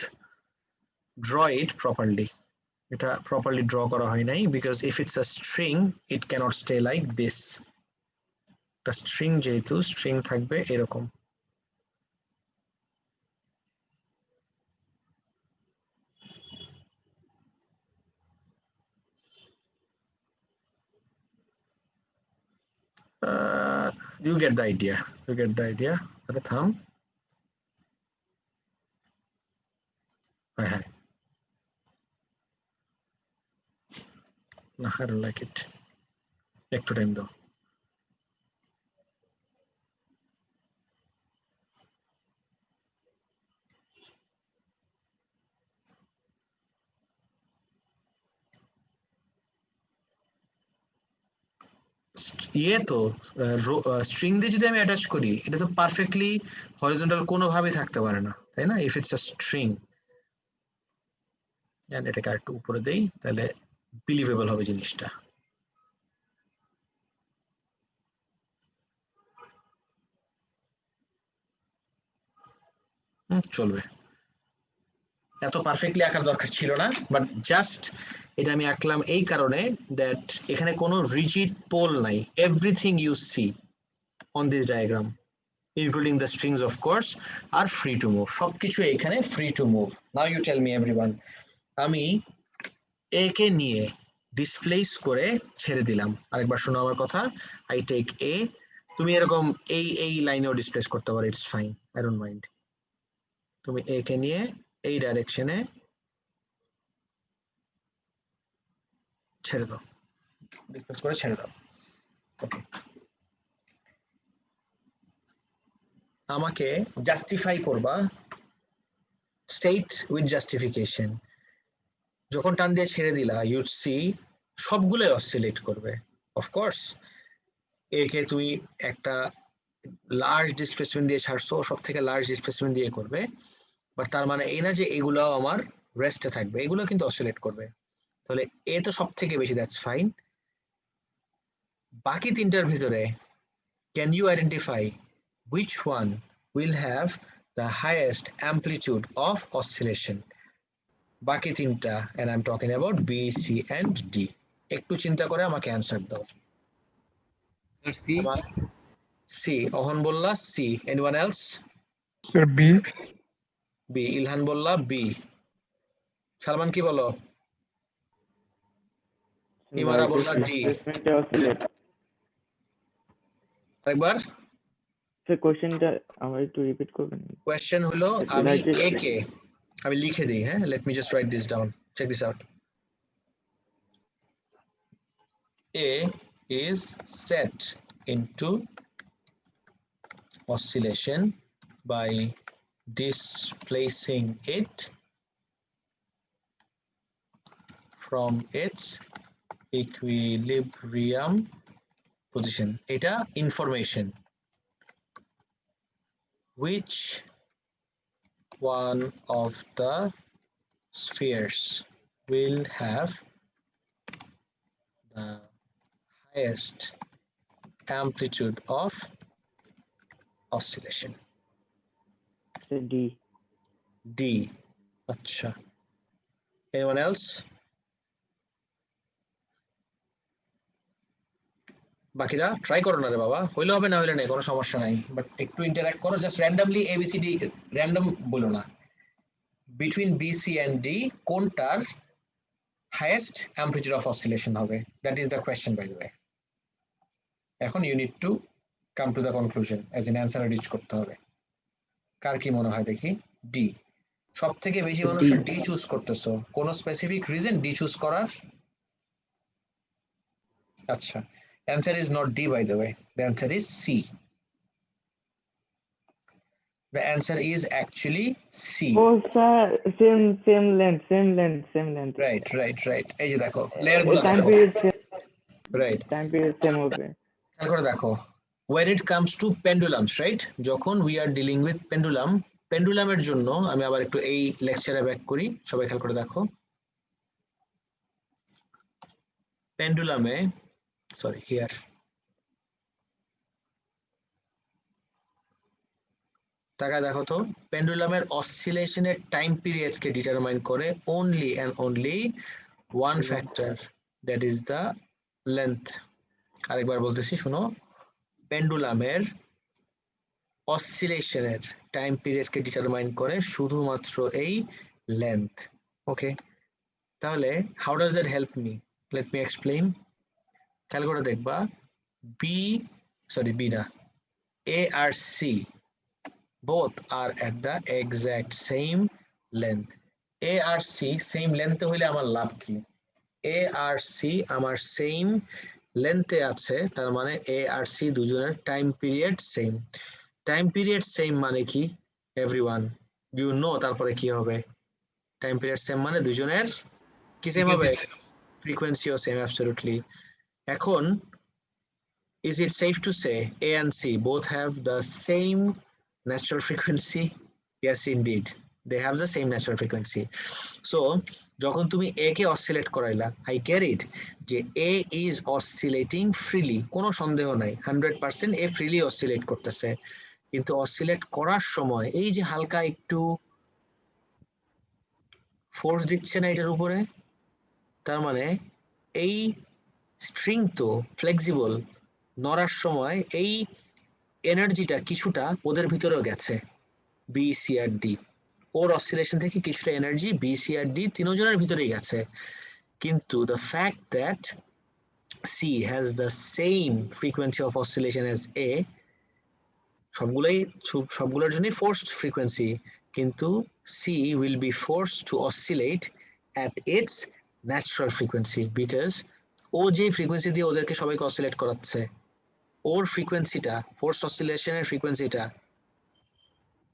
draw it properly. এটা প্রপারলি ড্র করা হয় নাই, because if it's a string it can't stay like this. একটা স্ট্রিং যেহেতু স্ট্রিং থাকবে এরকম। You get the idea. You get the idea. আরে থাম। হ্যাঁ হ্যাঁ, না, I don't like it. একটু টাইম দাও। ইয়ে তো স্ট্রিং দিয়ে যদি আমি অ্যাটাচ করি, এটা তো পারফেক্টলি হরিজন্টাল কোনোভাবে থাকতে পারে না, তাই না? ইফ ইটস আ স্ট্রিং, এটাকে আর একটু উপরে দেই, তাহলে বিলিভেবল হবে জিনিসটা। চলবে, এত পারফেক্টলি আঁকার দরকার ছিল না, বাট জাস্ট এটা আমি আঁকলাম এই কারণে দ্যাট এখানে কোনো রিজিড পোল নাই। Everything you see on this diagram including the strings of course are free to move. সবকিছু এখানে free to move. Now you tell me everyone, আমি এ কে নিয়ে ডিসপ্লেস করে ছেড়ে দিলাম। আরেকবার শোনো আমার কথা, আই টেক এ। তুমি এরকম এই লাইনেও ডিসপ্লেস করতে পারো, it's fine, I don't mind. তুমি এ কে নিয়ে এই ডাইরেকশনে ছেড়ে দাও, ডিসপ্লেস করে ছেড়ে দাও। ওকে, আমাকে জাস্টিফাই করবা, স্টেট উইথ জাস্টিফিকেশন। যখন টান দিয়ে ছেড়ে দিলা, ইউ সি সবগুলোই অসিলেট করবে। অফকোর্স একে তুমি একটা লার্জ ডিসপ্লেসমেন্ট দিয়ে ছাড়ছো, সব থেকে লার্জ ডিসপ্লেসমেন্ট দিয়ে করবে, বাট তার মানে এই না যে এগুলাও আমার রেস্টে থাকবে, এগুলো কিন্তু অসিলেট করবে। তাহলে এ তো সব থেকে বেশি, দ্যাটস ফাইন। বাকি তিনটার ভিতরে can you identify which one will have the highest amplitude of oscillation? বাকি তিনটা, and I'm talking about B, C and D. একটু চিন্তা করে আমাকে অ্যান্সার দাও। Sir C. সি, অহন বললা C, anyone else? Sir, B. B, Ilhan বললা বি, সালমান কি বলো? ইমারা বললা ডি। ডিসপ্লেসমেন্টে অসিলেট। আরেকবার স্যার কোশ্চেনটা আমার একটু রিপিট করবেন? কোয়েশ্চেন হলো, আমি এ কে, আমি লিখে দিই, হ্যাঁ, let me just write this down, check this out. A is set into oscillation by displacing it from its equilibrium position. এটা information. Which one of the spheres will have the highest amplitude of oscillation? D. D. আচ্ছা, anyone else? বাকিরা try করো না রে বাবা, হইলে হবে, না হইলে নেই, কোনো সমস্যা নাই, বাট একটু ইন্টারঅ্যাক্ট করো, জাস্ট র্যান্ডমলি এবিসিডি, র্যান্ডম বলো না। Between B C and D কোনটার হাইয়েস্ট অ্যাম্পলিটিউড অফ অসিলেশন হবে? That is the question by the way. এখন you need to come to the conclusion, as an answer reach করতে হবে। কার কি মনে হয় দেখি? ডি। সব থেকে বেশি মানুষ ডি চুজ করতেছো, কোন স্পেসিফিক রিজন ডি চুজ করার? আচ্ছা, answer is not D by the way, the answer is C. The answer is actually C. Oh sir, same length. Right. এই যে দেখো লেয়ার গুলো Time দেখো। period Right. same হবে। খেয়াল করে দেখো, when it comes to pendulums, right? যখন we are dealing with পেন্ডুলামের জন্য আমি আবার একটু এই লেকচারে ব্যাক করি, সবাই খেয়াল করে দেখো। পেন্ডুলামে সরি হিয়ার টাকা দেখো তো, পেন্ডুলামের অসিলেশনের টাইম পিরিয়ড কে ডিটারমাইন করে only and only one factor, that is the length. আরেকবার বলতেছি শুনো, পেন্ডুলামের অসিলেশনের টাইম পিরিয়ড কে ডিটারমাইন করে শুধুমাত্র এই লেন্থ। ওকে, তাহলে how does that help me? Let me explain. খেয়াল করে দেখবা, বি না, এ আর C both are at the exact same length. A আর C সেম লেন্থে হইলে আমার লাভ কি? A আর C আমার সেম লেন্থে আছে, তার মানে A আর C দুজনের time period same. Time period same মানে কি এভরিওয়ান ইউ নো? তারপরে কি হবে? টাইম পিরিয়ড সেম মানে দুজনের কি সেম হবে? ফ্রিকোয়েন্সিও সেম, অ্যাবসলিউটলি। এখন is it safe to say A and C both have the same natural frequency? Yes, indeed. They have the same natural frequency. So, যখন তুমি A কে অসিলেট করাইলা, I get it, যে A is oscillating freely, কোনো সন্দেহ নাই, 100% A freely oscillate করতেছে। কিন্তু অসিলেট করার সময় এই যে হালকা একটু ফোর্স দিচ্ছে না এটার উপরে, তার মানে এই স্ট্রিং তো ফ্লেক্সিবল, নড়ার সময় এই এনার্জিটা কিছুটা ওদের ভিতরেও গেছে, বি সি আর ডি, ওর অসিলেশন থেকে কিছুটা এনার্জি বি সি আর ডি তিনজনের ভিতরেই গেছে। কিন্তু the fact that C has the same frequency of oscillation as A, সবগুলোর জন্য ফোর্সড ফ্রিকোয়েন্সি, কিন্তু C will be forced to oscillate at its natural frequency because ও যে ফ্রিকোয়েন্সি দিয়ে ওদেরকে সবাইকে অসিলেট করাচ্ছে, ওর ফ্রিকোয়েন্সিটা, force অসিলেশনের ফ্রিকোয়েন্সিটা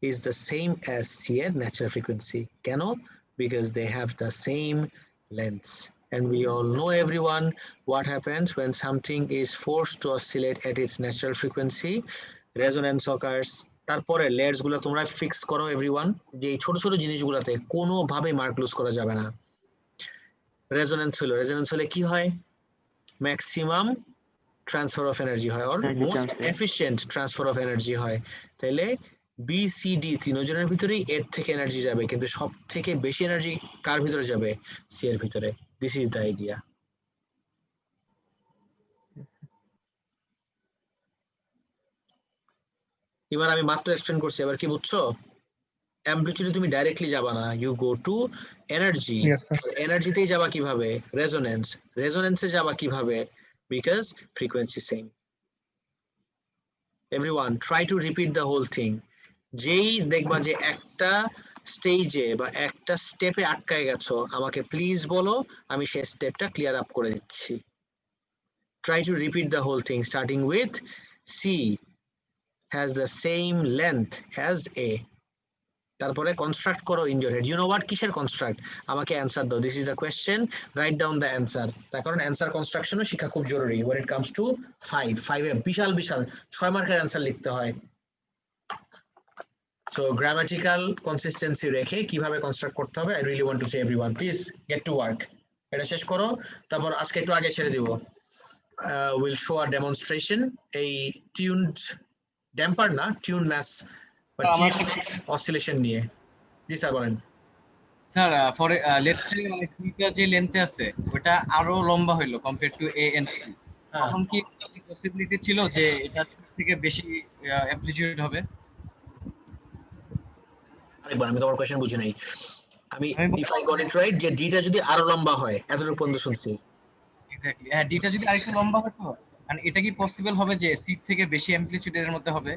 is the same as C এর natural frequency. কেন? Because they have the same lengths. And we all know, everyone, what happens when something is forced to oscillate at its natural frequency? Resonance occurs. তারপরে layers গুলো তোমরা fix করো everyone, যে এই ছোট ছোট জিনিসগুলোতে কোনোভাবে মার্ক লুজ করা যাবে না। রেজোনেন্স হলে কি হয়? ম্যাক্সিমাম ট্রান্সফার অফ এনার্জি হয়, or most efficient transfer of energy হয়। তাহলে বি সি ডি তিনজনের ভিতরেই এর থেকে এনার্জি যাবে, কিন্তু সব থেকে বেশি এনার্জি কার ভিতরে যাবে? সি এর ভিতরে। This is the idea. এবার আমি মাত্র এক্সপ্লেন করছি, এবার কি বুঝছো? অ্যাম্পলিটিউডে তুমি ডাইরেক্টলি যাবা না, ইউ গো টু এনার্জি। এনার্জিতেই যাবা কিভাবে? রেজোনেন্সে যাবা কিভাবে? Because frequency same. Everyone try to repeat the whole thing. যেই দেখবা যে একটা স্টেজে বা একটা স্টেপে আটকায় গেছো, আমাকে প্লিজ বলো, আমি সেই স্টেপটা ক্লিয়ার আপ করে দিচ্ছি। Try to repeat the whole thing starting with C has the same length as A. তারপরে কনস্ট্রাক্ট করো in your head. You know what? কিসের কনস্ট্রাক্ট? আমাকে অ্যান্সার দাও, this is the question, write down the answer. তার কারণ answer কনস্ট্রাকশনও শিক্ষা খুব জরুরি। when it comes to 5 বিশাল 6 মার্কের অ্যান্সার লিখতে হয়। সো গ্রামাটিক্যাল কনসিস্টেন্সি রেখে কিভাবে কনস্ট্রাক্ট করতে হবে, I really want to say everyone please get to work. এটা শেষ করো, তারপর আজকে একটু আগে ছেড়ে দিব, উইল শো আ ডেমনস্ট্রেশন এই টিউনড ড্যাম্পার না, টিউন ম্যাস বা অসিলেশন নিয়ে। জি স্যার বলেন। স্যার ফর লেটস সে মানে দুইটা যে লেন্থে আছে ওটা আরো লম্বা হইলো compare to A and C, তখন কি পসিবিলিটি ছিল যে এটা থেকে বেশি অ্যামপ্লিটিউড হবে? আরেকবার, আমি তোমার কোশ্চেন বুঝি নাই। আমি if I got it right, যে ডিটা যদি আরো লম্বা হয়, এতটুকু পর্যন্ত শুনছি। এক্স্যাক্টলি, হ্যাঁ, ডিটা যদি আরেকটু লম্বা হতো, মানে এটা কি পসিবল হবে যে সি থেকে বেশি অ্যামপ্লিটিউডের মধ্যে হবে?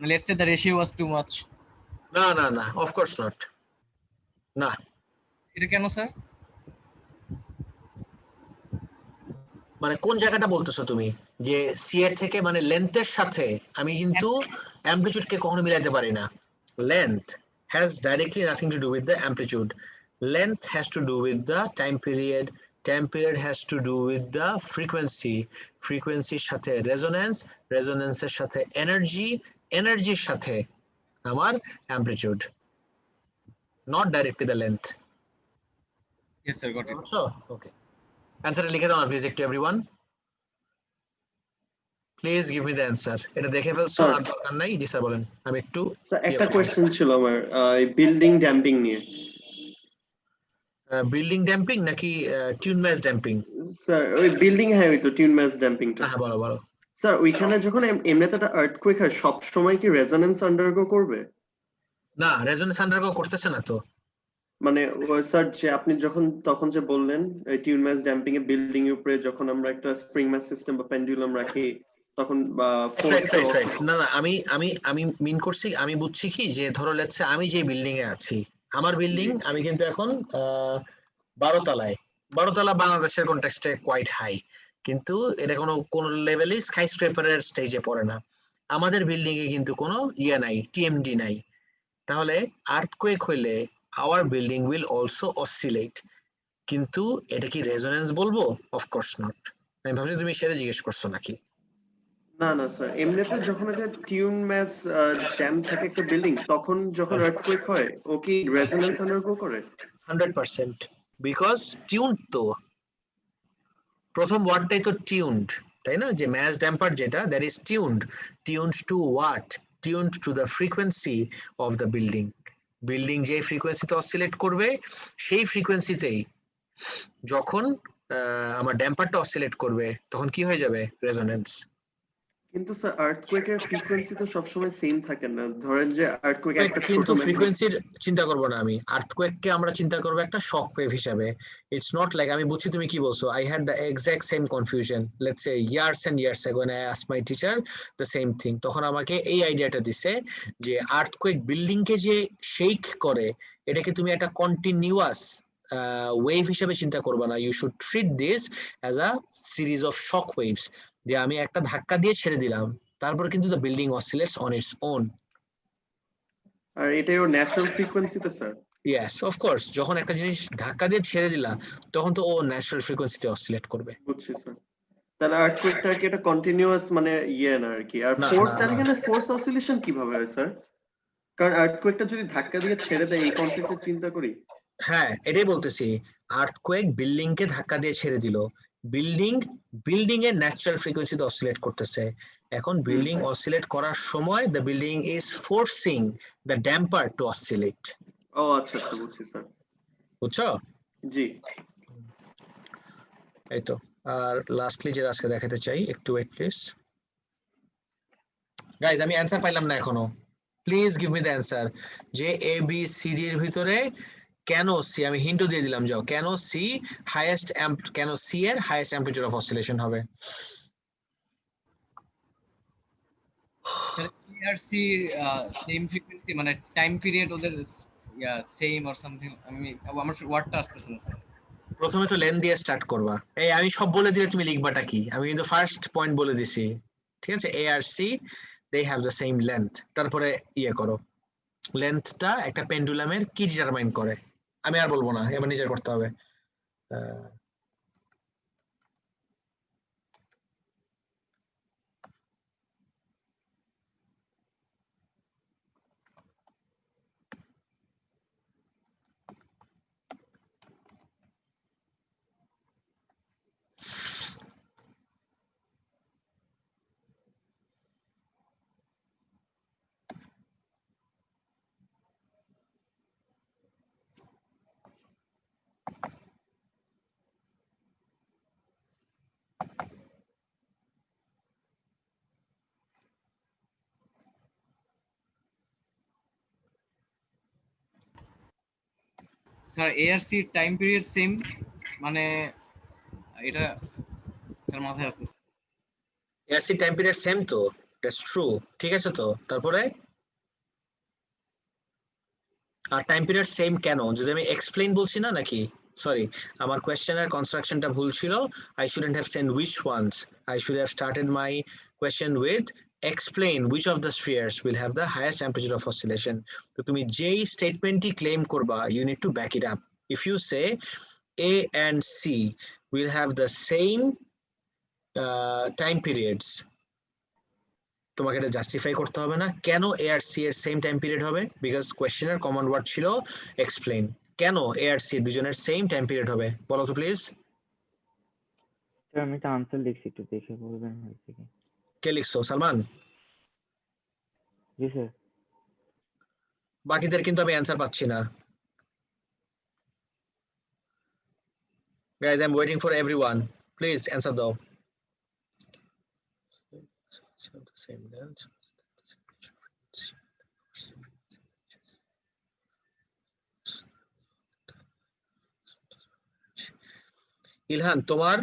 Let's say the ratio was too much. না, অফ কোর্স নট। না, এটা কেন স্যার? মানে কোন জায়গাটা বলতেছো তুমি? যে সি এর থেকে মানে লেন্থের সাথে আমি কিন্তু অ্যামপ্লিটিউড কে কখনো মিলাইতে পারি না। length has directly nothing to do with the amplitude. Length has to do with the time period. Time period has to do with the frequency. Frequency সাথে resonance. Resonance এর সাথে energy. Energy সাথে আমার amplitude. Not directly the length. Yes, sir, got it. So, okay. Answer লিখে দাও please to everyone. Please give me the answer. এটা দেখে ফেলছো আর দরকার নাই জি স্যার বলেন আমি একটু স্যার একটা কোশ্চেন ছিল আমার বিল্ডিং ড্যাম্পিং নিয়ে বিল্ডিং ড্যাম্পিং নাকি টিউন ম্যাচ ড্যাম্পিং স্যার ওই বিল্ডিং হ্যাঁ ওই তো টিউন ম্যাচ ড্যাম্পিংটা হ্যাঁ বলো বলো স্যার ওইখানে যখন এমনিতে একটা আর্থকোয়েক হয় সব সময় কি রেজোন্যান্স আন্ডারগো করবে না রেজোন্যান্স আন্ডারগো করতেছে না তো মানে স্যার যে আপনি যখন তখন যে বললেন টিউন ম্যাচ ড্যাম্পিং এ বিল্ডিং এর উপরে যখন আমরা একটা স্প্রিং ম্যাচ সিস্টেম বা পেন্ডুলাম রাখি তখন না না আমি মিন করছি আমি বুঝছি কি যে ধরো লেটস সে আমি যে বিল্ডিং এ আছি আমার বিল্ডিং আমি কিন্তু এখন 12 তলায় 12 তলা বাংলাদেশের কনটেক্সটে কোয়াইট হাই কিন্তু এটা কোন লেভেলে স্কাই স্ক্রেপারের স্টেজে পড়ে না আমাদের বিল্ডিং এ কিন্তু কোনো ইয়া নাই টিএমডি নাই তাহলে আর্থকোয়েক হইলে our building will also oscillate কিন্তু এটা কি রেজোন্যান্স বলবো অফ কোর্স নট আমি ভাবছি তুমি সেটা জিজ্ঞেস করছো নাকি না না স্যার এমনিতে যখন একটা টিউন ম্যাচ জ্যাম থাকে একটা বিল্ডিং তখন যখন আর্থকোয়েক হয় ও কি রেজোন্যান্স আন্ডারগো করে 100% বিকজ টিউনড তো প্রথম ওয়ার্ডটাই তো টিউনড তাই না যে ম্যাচ ড্যাম্পার যেটা that is tuned to what tuned to the frequency of the building যে ফ্রিকোয়েন্সিতে অসিলেট করবে সেই ফ্রিকোয়েন্সিতেই যখন আমার ড্যাম্পারটা অসিলেট করবে তখন কি হয়ে যাবে রেজোন্যান্স কিন্তু স্যার আর্থকোয়েকের ফ্রিকোয়েন্সি তো সবসময় সেম থাকে না ধরেন যে আর্থকোয়েক একটা কিন্তু ফ্রিকোয়েন্সির চিন্তা করব না আমি আর্থকোয়েককে আমরা চিন্তা করব একটা শক ওয়েভ হিসাবে ইটস নট লাইক আমি বুঝছি তুমি কি বলছো I had the exact same confusion let's say years and years ago when I asked my teacher the same thing তখন আমাকে এই আইডিয়াটা দিছে যে আর্থকোয়েক বিল্ডিং কে যে শেক করে এটাকে তুমি একটা কন্টিনিউয়াস ওয়েভ হিসেবে চিন্তা করবে না you should treat this as a series of shock waves যে আমি একটা ধাক্কা দিয়ে ছেড়ে দিলাম তারপর কিন্তু the building oscillates on its own আর এটাই ওর ন্যাচারাল ফ্রিকোয়েন্সিতে স্যার yes of course যখন একটা জিনিস ধাক্কা দিয়ে ছেড়ে দিলা তখন তো ও ন্যাচারাল ফ্রিকোয়েন্সিতে অসিলেট করবে বুঝছি স্যার তাহলে আর্থকোয়েকটা কি এটা কন্টিনিউয়াস মানে ইয়ে না আর কি আর ফোর্স তাহলে এখানে ফোর্স অসিলেশন কিভাবে হয় স্যার কারণ আর্থকোয়েকটা যদি ধাক্কা দিয়ে ছেড়ে দেয় এই কনসেপ্টে চিন্তা করি হ্যাঁ এটাই বলতেছি আর্থকোয়েক বিল্ডিং কে ধাক্কা দিয়ে ছেড়ে দিল বিল্ডিং এর ন্যাচারাল ফ্রিকোয়েন্সিতে অসিলেট করতেছে এখন বিল্ডিং অসিলেট করার সময় the building is forcing the damper to oscillate ও আচ্ছা আচ্ছা বুঝছি স্যার বুঝছো জি এই তো আর লাস্টলি যেটা আজকে দেখাতে চাই একটু ওয়েট প্লিজ গাইস আমি অ্যানসার পাইলাম না এখনো please give me the answer যে এ বি সি ডি এর ভিতরে কেন সি আমি হিন্টও দিয়ে দিলাম যাও কেন সি কেন সি এর হাইয়েস্ট অ্যাম্পলিটিউড অফ অসিলেশন হবে স্যার টিআরসি সেম ফ্রিকোয়েন্সি মানে টাইম পিরিয়ড ওদের সেম অর সামথিং আমি আমার ওয়ার্ডটা আসতেছে না স্যার প্রথমে তো লেন দিয়ে স্টার্ট করবা এই আমি সব বলে দিলে তুমি লিখবাটা কি আমি কিন্তু ফার্স্ট পয়েন্ট বলে দিছি ঠিক আছে এ আর C they have the same length তারপরে ইয়ে করো লেন্থটা একটা পেন্ডুলামের কি ডিটারমাইন করে আমি আর বলবো না এবার নিজে করতে হবে sir ARC time period same মানে এটা স্যার মাথায় আসতেছে এআরসি টাইম পিরিয়ড সেম তো দ্যাটস ট্রু ঠিক আছে তো তারপরে আর টাইম পিরিয়ড সেম কেন যদি আমি এক্সপ্লেইন বলছি না নাকি সরি আমার কোয়েশ্চেনের কনস্ট্রাকশনটা ভুল ছিল I shouldn't have said which ones I should have started my question with explain which of the spheres will have the highest amplitude of oscillation. তো তুমি যেই স্টেটমেন্টটি ক্লেম করবা, you need to back it up. If you say A and C will have the same time periods, তোমাকে এটা justify করতে হবে না কেন A আর C এর সেম টাইম পিরিয়ড হবে, বিকজ কোয়েশ্চেনের কমন ওয়ার্ড ছিল এক্সপ্লেইন। কেন A আর C দুজনের সেম টাইম পিরিয়ড হবে বলো তো প্লিজ। স্যার আমি একটা আনসার লিখছি, একটু দেখে বলবেন হয়েছে কি? কে লিখছো? সালমান? জি স্যার। বাকিদের কিন্তু আমি অ্যান্সার পাচ্ছি না। Guys, I'm waiting for everyone. Please answer though. Ilhan, তোমার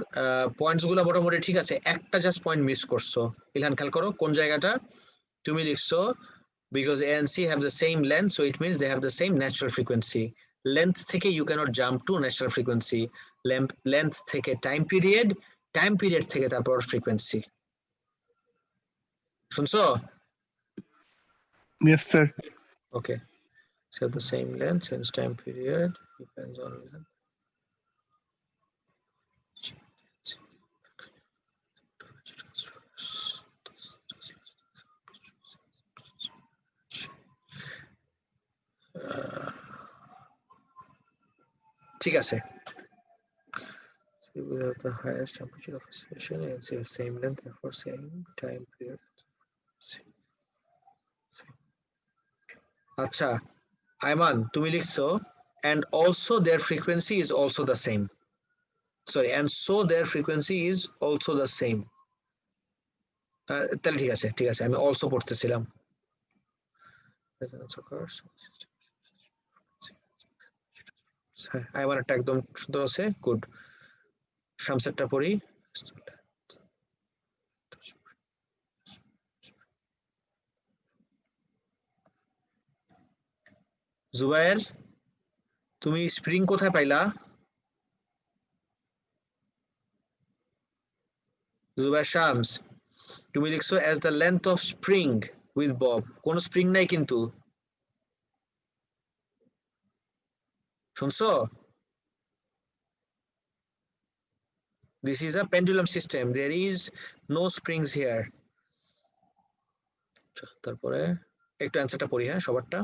পয়েন্টস গুলো মোটামুটি ঠিক আছে, একটা জাস্ট পয়েন্ট মিস করছো। ইলহান খেয়াল করো কোন জায়গাটা। তুমি লিখছো because A and C have the same length, so it means they have the same natural frequency. Length থেকে you cannot jump to natural frequency. Length থেকে time period থেকে তারপর frequency. শুনছো? Yes, sir. Okay. So the same length since time period depends on reason. ঠিক আছে। So we have the highest temperature of oscillation and same length, therefore same time period. আচ্ছা আইমান, তুমি লিখছো and also their frequency is also the same. Sorry, and so their frequency is also the same. তাহলে ঠিক আছে, ঠিক আছে, আমি also পড়তেছিলাম। হ্যাঁ, আইমান একটা একদম সুন্দর আছে, গুড। শামসেরটা পড়ি। জুবায়ের, তুমি স্প্রিং কোথায় পাইলা? জুবায়ের শামস, তুমি লিখছো as the length of spring with bob, কোন স্প্রিং নাই কিন্তু, শুনছো? This is a pendulum system, there is no springs here. তারপরে একটু অ্যান্সারটা পড়ি, হ্যাঁ সবারটা।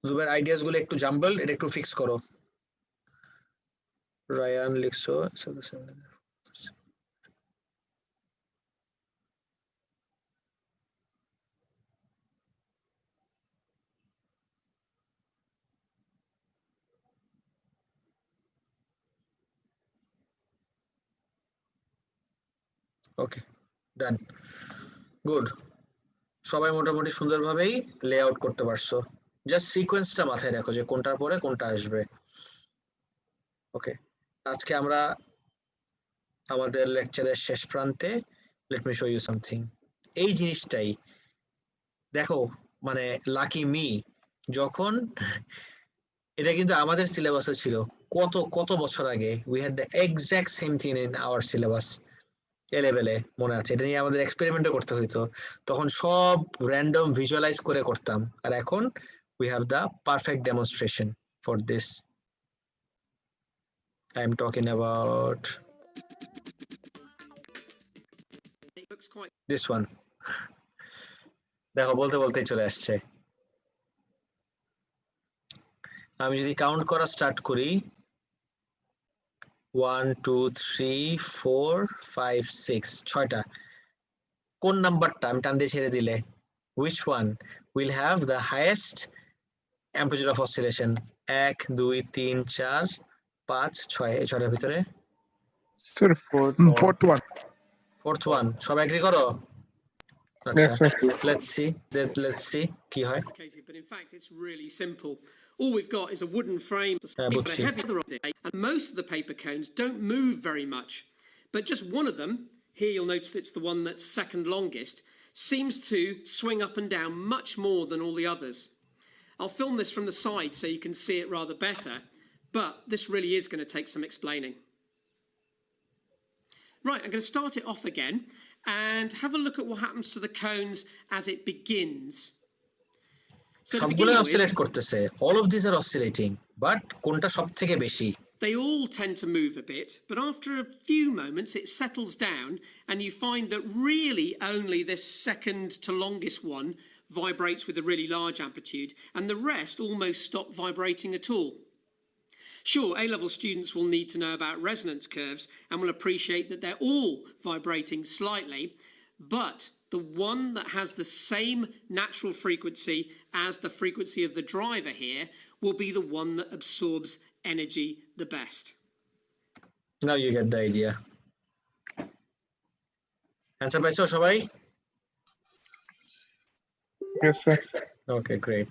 জুবাইর, আইডিয়াস গুলো একটু জাম্বল, এটা একটু ফিক্স করো। রায়ান লিখছো ওকে, ডান, গুড। সবাই মোটামুটি সুন্দরভাবেই লেআউট করতে পারছো, জাস্ট সিকোয়েন্সটা মাথায় রাখো যে কোনটার পরে কোনটা আসবে। ওকে, আজকে আমরা আমাদের লেকচারের শেষ প্রান্তে। Let me show you something. এই জিনিসটাই দেখো, মানে লাকি মি, যখন এটা কিন্তু আমাদের সিলেবাসে ছিল কত কত বছর আগে, we had the exact same thing in our syllabus. A লেভেলে মনে আছে, এটা নিয়ে আমাদের এক্সপেরিমেন্টও করতে হইতো, তখন সব র্যান্ডম ভিজুয়ালাইজ করে করতাম, আর এখন we have the perfect demonstration for this. I am talking about this one. দেখো বলতে বলতেই চলে আসছে। আমি যদি কাউন্ট করা স্টার্ট করি 1 2 3 4 5 6, 6টা, কোন নাম্বারটা আমি টান দিয়ে ছেড়ে দিলে which one will have the highest amplitude of oscillation? 1 2 3 4 5 6, এই 6টার ভিতরে Sir, fourth one. fourth one, সবাই এগ্রি করো? Yes, sir. let's see কি হয়। But in fact, it's really simple. all we've got is a wooden frame but a heavy leather on it, and most of the paper cones don't move very much. But just one of them, here you'll notice it's the one that's second longest, seems to swing up and down much more than all the others. I'll film this from the side so you can see it rather better, but this really is going to take some explaining. Right, I'm going to start it off again and have a look at what happens to the cones as it begins. So to begin with, all of these are oscillating, but কোনটা সবথেকে বেশি? They all tend to move a bit, but after a few moments it settles down and you find that really only this second to longest one vibrates with a really large amplitude and the rest almost stop vibrating at all. Sure, A-level students will need to know about resonance curves and will appreciate that they're all vibrating slightly, but the one that has the same natural frequency as the frequency of the driver here will be the one that absorbs energy the best. Now you get the idea. Answer by সবাই? Yes, sir. Okay, great.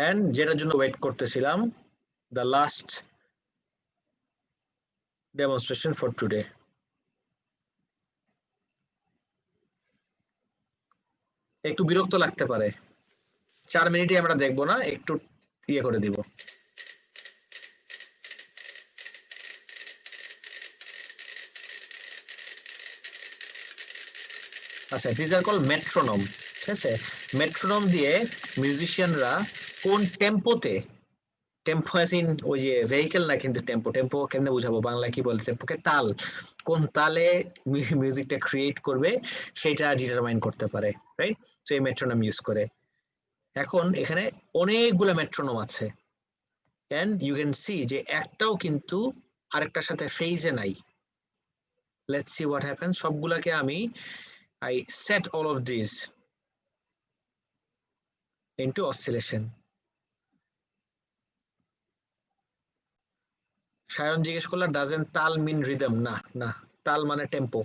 And যেটার জন্য wait করতেছিলাম, the last demonstration for today. একটু বিরক্ত লাগতে পারে, 4 মিনিটে আমরা দেখবো না, একটু ইয়ে করে দিব। আচ্ছা, these are called metronome, ঠিক আছে? মেট্রোনম দিয়ে মিউজিশিয়ানরা কোন টেম্পোতে, টেম্পো as in ওই যে ভেহিকল না কিন্তু টেম্পো, টেম্পো কেমনে বুঝাবো, বাংলায় কি বলে টেম্পোকে? তাল, কোন তালে মিউজিকটা ক্রিয়েট করবে সেটা ডিটারমাইন করতে পারে, রাইট? সো এই মেট্রোনম ইউজ করে। এখন এখানে অনেকগুলো মেট্রোনম আছে এন্ড ইউ ক্যান সি যে একটাও কিন্তু আরেকটার সাথে ফেজে নাই। Let's see what happens. সবগুলাকে আমি I set all of these into oscillation. Sayan জিজ্ঞেস করলা doesn't তাল mean rhythm? না না, তাল মানে টেম্পো।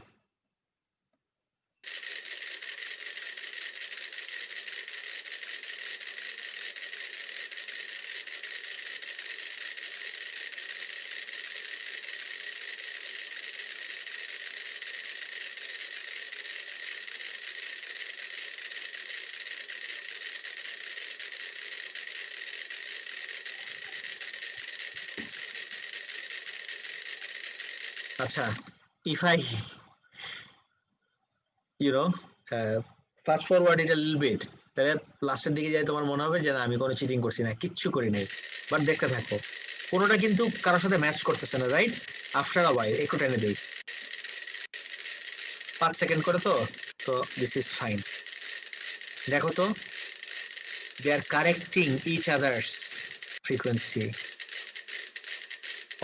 আচ্ছা, if I fast forward it a little bit, তাহলে লাস্টের দিকে যাই তোমার মনে হবে যে না আমি কোনো চিটিং করছি না, কিচ্ছু করি নাই। বাট দেখতে থাকো, কোনোটা কিন্তু কারোর সাথে ম্যাচ করতেছে না, রাইট? আফটার আ ওয়াইল একটু টেনে দেই, 5 সেকেন্ড করে, তো দিস ইজ ফাইন। দেখো তো, they are correcting each other's frequency.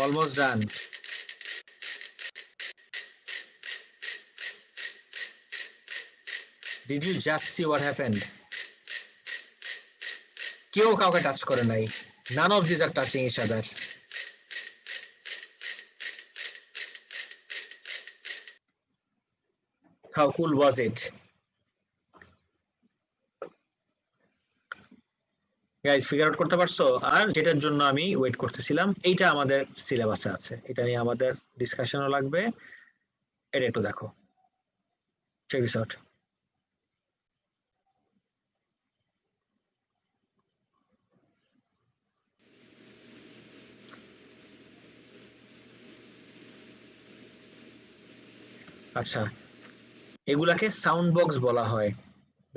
Almost done. Did you just see what happened? কেউ কাউকে টাচ করে নাই। None of these are touching each other. How cool was it? Guys, figure out করতে পারছো? আর যেটার জন্য আমি ওয়েট করতেছিলাম, এইটা আমাদের সিলেবাসে আছে, এটা নিয়ে আমাদের ডিসকাশনও লাগবে। এটা একটু দেখো, চেক দিস আউট। আচ্ছা, এগুলাকে সাউন্ড বক্স বলা হয়,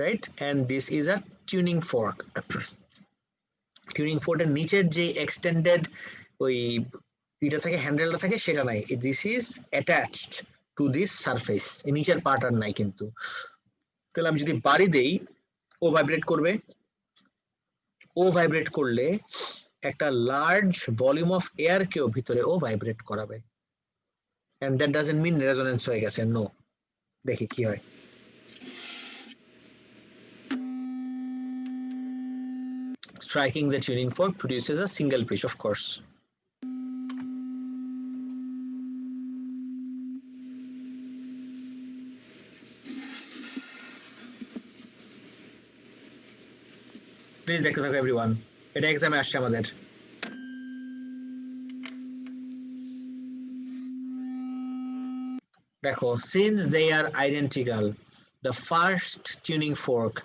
right? And this is a tuning fork. Tuning ফোর্কের নিচের যে এক্সটেন্ডেড ওই এটা থাকে, হ্যান্ডেলটা থাকে, সেটা নাই। This is attached to this surface, এই নিচের পার্ট আর নাই কিন্তু। তাহলে আমি যদি বাড়ি দেই, ও ভাইব্রেট করবে। ও ভাইব্রেট করলে একটা লার্জ ভলিউম অফ এয়ার কেও ভিতরে ও ভাইব্রেট করাবে। And that doesn't mean resonance হয়ে গেছে, নো। দেখি কি হয়। Striking the tuning fork produces a single pitch, of course. Please দেখতে থাকো everyone. এটা এক্সামে আসছে আমাদের। দেখো, since they are identical, the first tuning fork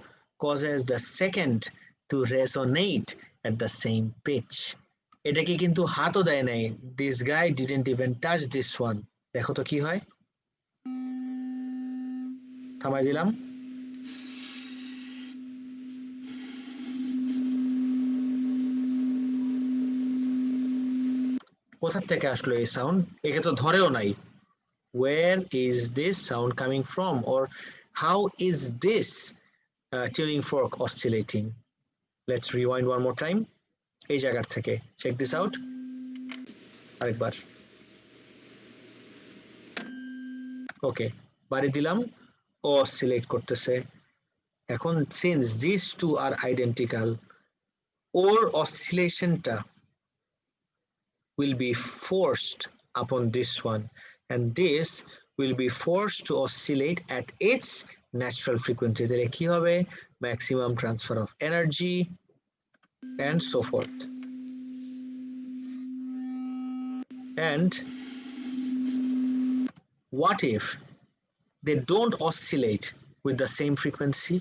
causes the second to resonate at the same pitch. এটাকে কিন্তু হাতও দেয় নাই, this guy didn't even touch this one. দেখো তো কি হয়, থামাই দিলাম। কোথা থেকে আসলো এই সাউন্ড? একে তো ধরেও নাই। Where is this sound coming from, or how is this tuning fork oscillating? Let's rewind one more time. এই জায়গা থেকে check this out. আরেকবার। ওকে, বাড়ি দিলাম, oscillate করতেছে। এখন since these two are identical, or oscillationটা will be forced upon this one, and this will be forced to oscillate at its natural frequency. তাহলে কি হবে? Maximum transfer of energy and so forth. And what if they don't oscillate with the same frequency?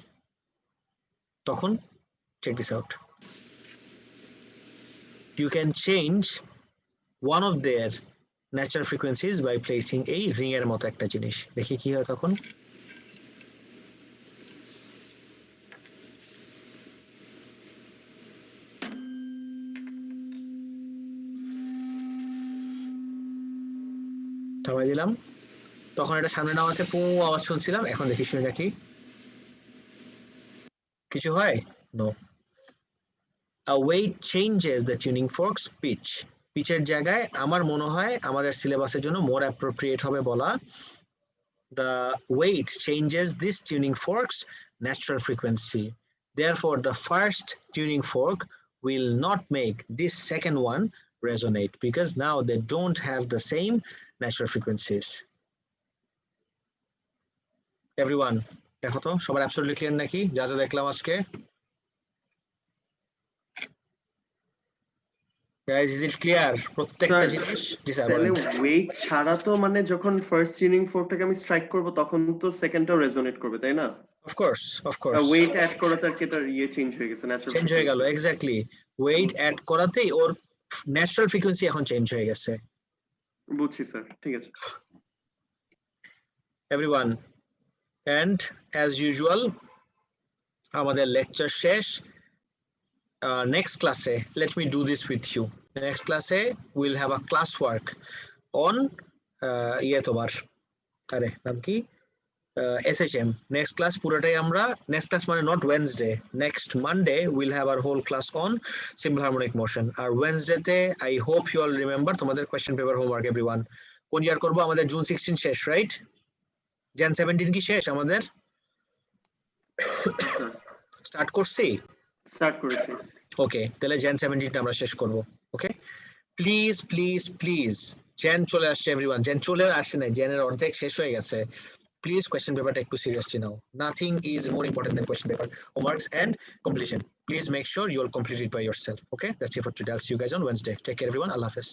তখন check this out. You can change one of their natural frequencies by placing a ring এর মতো একটা জিনিস। দেখি কি হয় তখন। থামাই দিলাম, তখন এটা সামনে নামাতে পু আওয়াজ শুনছিলাম, এখন দেখি শুনে দেখি কিছু হয়? No. A weight changes the tuning fork's pitch. পিচের জায়গায় আমার মনে হয় আমাদের সিলেবাসের জন্য more appropriate হবে বলা the weight changes this tuning fork's natural frequency. Therefore, the first tuning fork will not make this second one resonate because now they don't have the same natural frequencies. Everyone, দেখো তো সবার absolutely clear নাকি যা যা দেখলাম আজকে? Guys, is it clear? প্রত্যেকটা জিনিস তাহলে ওয়েট ছাড়া তো মানে যখন ফার্স্ট টিউনিং ফোর্কটাকে আমি স্ট্রাইক করব তখন তো সেকেন্ডটাও রেজোনেট করবে, তাই না? Of course. ওয়েট অ্যাড করাতে আর কি এটা চেঞ্জ হয়ে গেছে, ন্যাচারাল চেঞ্জ হয়ে গেল। এক্স্যাক্টলি, ওয়েট অ্যাড করাতেই ওর ন্যাচারাল ফ্রিকোয়েন্সি এখন চেঞ্জ হয়ে গেছে। বুঝছি স্যার, ঠিক আছে। Everyone, and as usual আমাদের লেকচার শেষ। Next class, let me do this with you. Next class we'll have a classwork on তোমার আরে নাম কি SHM. Next class পুরোটাই আমরা, next class মানে not Wednesday, next Monday we'll have our whole class on simple harmonic motion. R Wednesday তে I hope you all remember তোমাদের question paper homework everyone. কোন ইয়ার করব? আমাদের June 16 শেষ, রাইট? Jan 17 কি শেষ আমাদের? স্টার্ট করেছি। ওকে, তাহলে Jan 17 আমরা শেষ করব। ওকে, প্লিজ Jan চলে আসছে এভরিওয়ান। Jan চলে আসছে না, Jan এর অর্ধেক শেষ হয়ে গেছে। Please question paper take too seriously now. Nothing is more important than question paper homeworks and completion. Please make sure you all complete it by yourself. Okay, that's it for today. I'll see you guys on Wednesday. Take care everyone. Allah Hafiz.